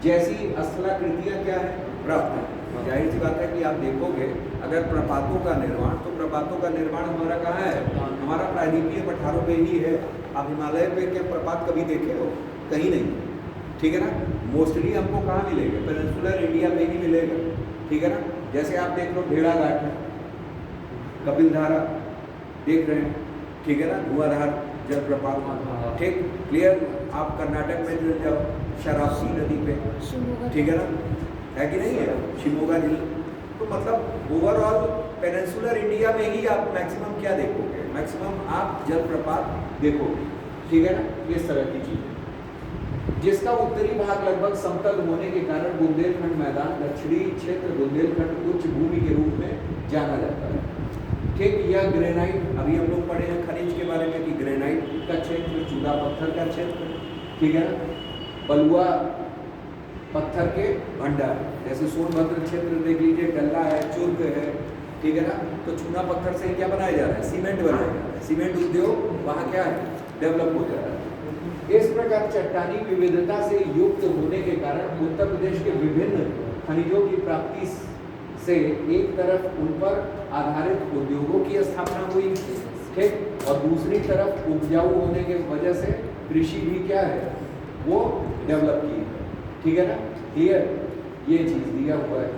जैसी स्थलाकृतियां क्या है, प्राप्त है। जाहिर सी बात है कि आप देखोगे अगर प्रपातों का निर्माण, तो प्रपातों का निर्माण हमारा कहाँ है, हमारा प्रायद्वीपीय पठारों पे ही है। आप हिमालय पे क्या प्रपात कभी देखे हो? कहीं नहीं, ठीक है ना। मोस्टली हमको कहाँ मिलेगा, पेनिनसुलर इंडिया में ही मिलेगा, ठीक है ना। जैसे आप देख लो भेड़ाघाट है, कपिलधारा देख रहे हैं, ठीक है ना, धुआंधार जलप्रपात, ठीक, क्लियर। आप कर्नाटक में जो जाओ शरावती नदी पे, ठीक है ना, है कि नहीं है, शिमोगा झील। तो मतलब ओवरऑल पेनिनसुलर इंडिया में ही आप मैक्सिमम क्या देखोगे, मैक्सिमम आप जलप्रपात देखोगे, ठीक है ना, इस तरह की चीजें। जिसका उत्तरी भाग लगभग समतल होने के कारण बुंदेलखंड मैदान दक्षिणी क्षेत्र बुंदेलखंड उच्च भूमि के रूप में जाना जाता है, ठीक। यह ग्रेनाइट, अभी हम लोग पढ़े हैं खनिज के बारे में कि ग्रेनाइट का क्षेत्र, चूना पत्थर का क्षेत्र, ठीक है ना, बलुआ पत्थर के भंडार, जैसे सोनभद्र क्षेत्र देख लीजिए, डल्ला है, चुर्क है, ठीक है ना। तो चूना पत्थर से क्या बनाया जा रहा है, सीमेंट बनाया जा रहा है। सीमेंट उद्योग वहाँ क्या है, डेवलप हो जा रहा है। इस प्रकार चट्टानी विविधता से युक्त होने के कारण उत्तर प्रदेश के विभिन्न खनिजों की प्राप्ति से एक तरफ उन पर आधारित उद्योगों की स्थापना हुई, ठीक, और दूसरी तरफ उपजाऊ होने के वजह से कृषि भी क्या है, वो डेवलप की है, ठीक है ना, क्लियर। ये चीज दिया हुआ है।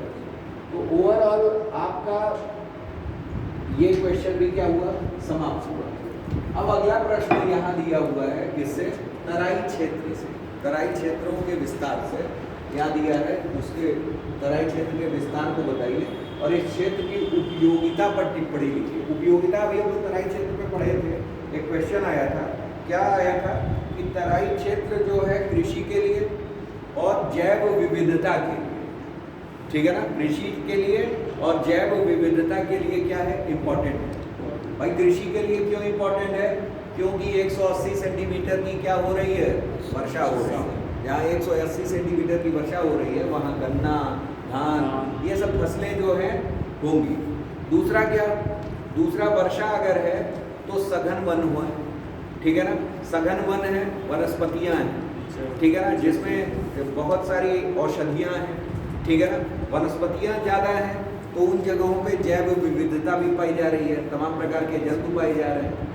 तो ओवरऑल आपका ये क्वेश्चन भी क्या हुआ, समाप्त हुआ। अब अगला प्रश्न यहाँ दिया हुआ है, किससे, तराई क्षेत्र से, तराई क्षेत्रों के विस्तार से यहाँ दिया है, उसके तराई क्षेत्र के विस्तार को बताइए और इस क्षेत्र की उपयोगिता पर टिप्पणी लिखिए। उपयोगिता अभी हम लोग तराई क्षेत्र में पढ़े थे, एक क्वेश्चन आया था, क्या आया था कि तराई क्षेत्र जो है कृषि के लिए और जैव विविधता के लिए, ठीक है ना, कृषि के लिए और जैव विविधता के लिए क्या है, इम्पोर्टेंट है। भाई कृषि के लिए क्यों इम्पोर्टेंट है, क्योंकि 180 सेंटीमीटर की क्या हो रही है, वर्षा हो रही है। जहाँ 180 सेंटीमीटर की वर्षा हो रही है वहाँ गन्ना, धान, ये सब फसलें जो हैं होंगी। दूसरा क्या, दूसरा वर्षा अगर है तो सघन वन हुआ, ठीक है ना, सघन वन है, वनस्पतियाँ हैं, ठीक है ना, जिसमें बहुत सारी औषधियाँ हैं, ठीक है ना, वनस्पतियाँ ज़्यादा हैं, तो उन जगहों पे जैव विविधता भी पाई जा रही है, तमाम प्रकार के जंतु पाए जा रहे हैं।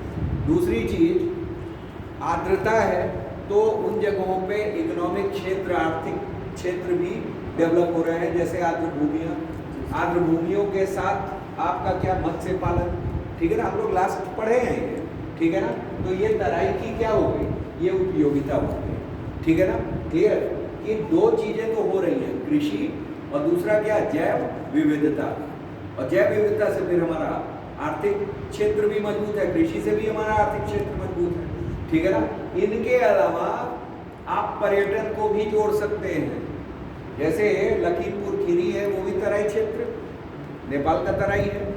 दूसरी चीज आर्द्रता है, तो उन जगहों पे इकोनॉमिक क्षेत्र, आर्थिक क्षेत्र भी डेवलप हो रहे हैं, जैसे आर्द्र भूमियाँ, आर्द्र भूमियों के साथ आपका क्या, मत्स्य पालन, ठीक है ना, हम लोग लास्ट पढ़े हैं ये, ठीक है ना। तो ये तराई की क्या हो गई, ये उपयोगिता हो गई, ठीक है ना, क्लियर। ये दो चीजें तो हो रही हैं, कृषि और दूसरा क्या, जैव विविधता। और जैव विविधता से फिर हमारा आर्थिक क्षेत्र भी मजबूत है, कृषि से भी हमारा आर्थिक क्षेत्र मजबूत है, ठीक है ना। इनके अलावा आप पर्यटन को भी जोड़ सकते हैं, जैसे लखीमपुर खीरी है, वो भी तराई क्षेत्र, नेपाल का तराई है।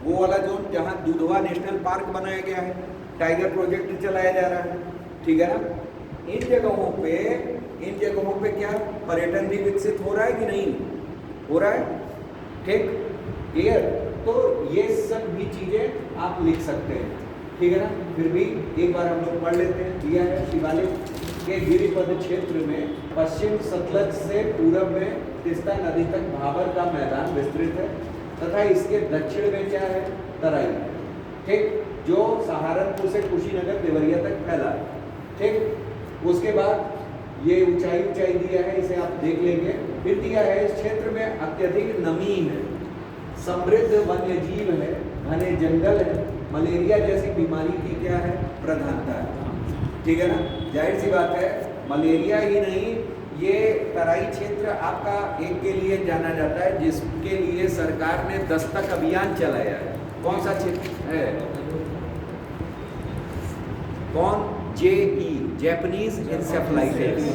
वो वाला जोन जहाँ दुधवा नेशनल पार्क बनाया गया है, टाइगर प्रोजेक्ट चलाया जा रहा है, ठीक है ना। इन जगहों पे क्या पर्यटन भी विकसित हो रहा है कि नहीं हो रहा है, ठीक, क्लियर। तो ये सब भी चीजें आप लिख सकते हैं, ठीक है ना। फिर भी एक बार हम लोग पढ़ लेते हैं। दिया है शिवालिक के गिरिपद क्षेत्र में पश्चिम सतलज से पूरब में तीस्ता नदी तक भाबर का मैदान विस्तृत है तथा इसके दक्षिण में क्या है, तराई, ठीक, जो सहारनपुर से कुशीनगर देवरिया तक फैला है, ठीक। उसके बाद ये ऊंचाई दिया है, इसे आप देख लेंगे। फिर दिया है इस क्षेत्र में अत्यधिक नमी है, समृद्ध वन्य जीव है, घने जंगल है, मलेरिया जैसी बीमारी की क्या है, प्रधानता है, ठीक है ना। जाहिर सी बात है, मलेरिया ही नहीं, ये तराई क्षेत्र आपका एक के लिए जाना जाता है जिसके लिए सरकार ने दस्तक अभियान चलाया है। कौन सा क्षेत्र है, कौन, JE, जैपनीज इंसेफ्लाइटिस,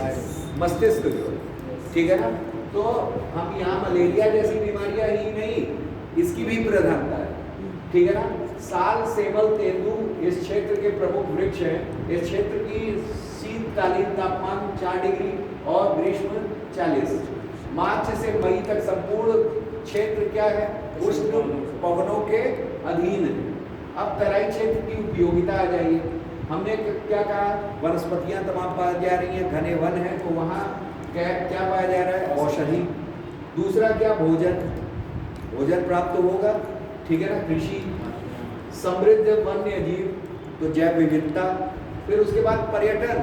मस्तिष्क जो, ठीक है ना। तो हम यहाँ मलेरिया जैसी बीमारियां ही नहीं, इसकी भी प्रधानता है, ठीक है ना। साल, सेमल, तेंदू इस क्षेत्र के प्रमुख वृक्ष हैं। इस क्षेत्र की शीतकालीन तापमान 4 डिग्री और ग्रीष्म 40। मार्च से मई तक संपूर्ण क्षेत्र क्या है? उष्ण पवनों के अधीन है। अब तराई क्षेत्र की उपयोगिता आ जाइए। हमने क्या कहा? वनस्पतियां तमाम पाई जा रही हैं, घने वन हैं, तो वहाँ क्या पाया जा रहा है? औषधि। दूसरा क्या? भोजन, भोजन प्राप्त होगा, ठीक है ना। कृषि, समृद्ध वन्य जीव, तो जैव विविधता। फिर उसके बाद पर्यटन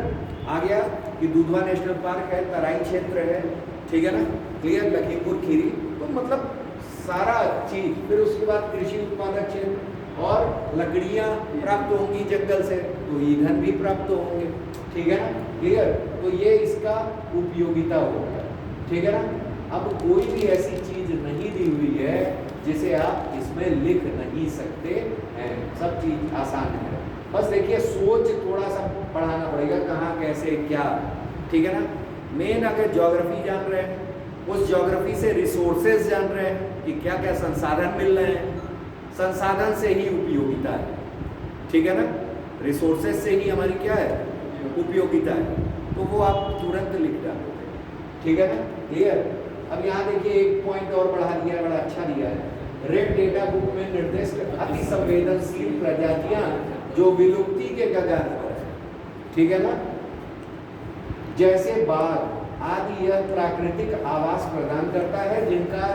आ गया कि दुधवा नेशनल पार्क है, तराई क्षेत्र है, ठीक है ना, क्लियर। लखीमपुर खीरी, तो मतलब सारा चीज। फिर उसके बाद कृषि उत्पादक क्षेत्र, और लकड़ियाँ प्राप्त होंगी जंगल से, तो ईंधन भी प्राप्त होंगे, ठीक है ना, क्लियर। तो ये इसका उपयोगिता हो गया, ठीक है ना। अब कोई भी ऐसी चीज नहीं दी हुई है जिसे आप इसमें लिख नहीं सकते हैं, सब चीज आसान है। बस देखिए सोच थोड़ा सा पढ़ाना पड़ेगा, कहाँ कैसे क्या, ठीक है ना। मेन अगर ज्योग्राफी जान रहे हैं, उस ज्योग्राफी से रिसोर्सेज जान रहे हैं कि क्या क्या संसाधन मिल रहे हैं, संसाधन से ही उपयोगिता है, ठीक है ना। रिसोर्सेज से ही हमारी क्या है? उपयोगिता है। तो वो आप तुरंत लिख डालोगे, ठीक है ना, क्लियर। अब यहाँ देखिए एक पॉइंट और बढ़ा दिया, बड़ा अच्छा दिया है। रेड डेटा बुक में निर्दिष्ट अति संवेदनशील प्रजातियां जो विलुप्ति के कगार पर है, ठीक है ना, जैसे बाघ आदि, यह प्राकृतिक आवास प्रदान करता है जिनका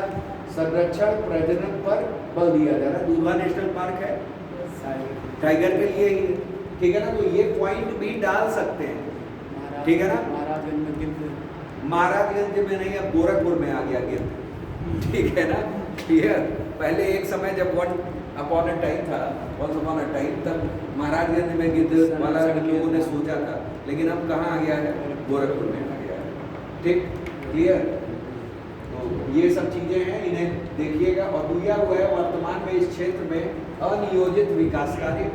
संरक्षण प्रजनन पर बल दिया जा रहा है। दुधवा नेशनल पार्क है, टाइगर के लिए ही, ठीक है ना। तो ये पॉइंट भी डाल सकते हैं, ठीक है ना। महाराजगंज में नहीं, अब गोरखपुर में आ गया गिद्ध, ठीक है ना, क्लियर। पहले एक समय जब वन अपॉन अ टाइम था, वंस अपॉन अ टाइम, तब महाराजगंज में गिद्ध वाला लोगों ने सोचा था, लेकिन अब कहाँ आ गया है? गोरखपुर में आ गया है, ठीक, क्लियर। तो ये सब चीजें हैं, इन्हें देखिएगा। और दिया हुआ है वर्तमान में इस क्षेत्र में अनियोजित विकास कार्य,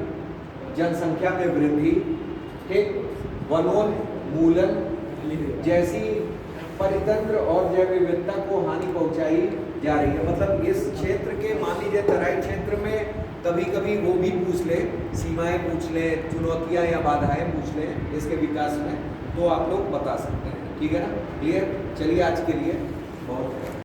जनसंख्या में वृद्धि, ठीक, वनोन्मूलन जैसी परितंत्र और जैव विविधता को हानि पहुंचाई जा रही है। मतलब इस क्षेत्र के, मान लीजिए तराई क्षेत्र में कभी कभी वो भी पूछ ले, सीमाएं पूछ ले, चुनौतियां या बाधाएं पूछ ले इसके विकास में, तो आप लोग बता सकते हैं, ठीक है ना, क्लियर। चलिए आज के लिए बहुत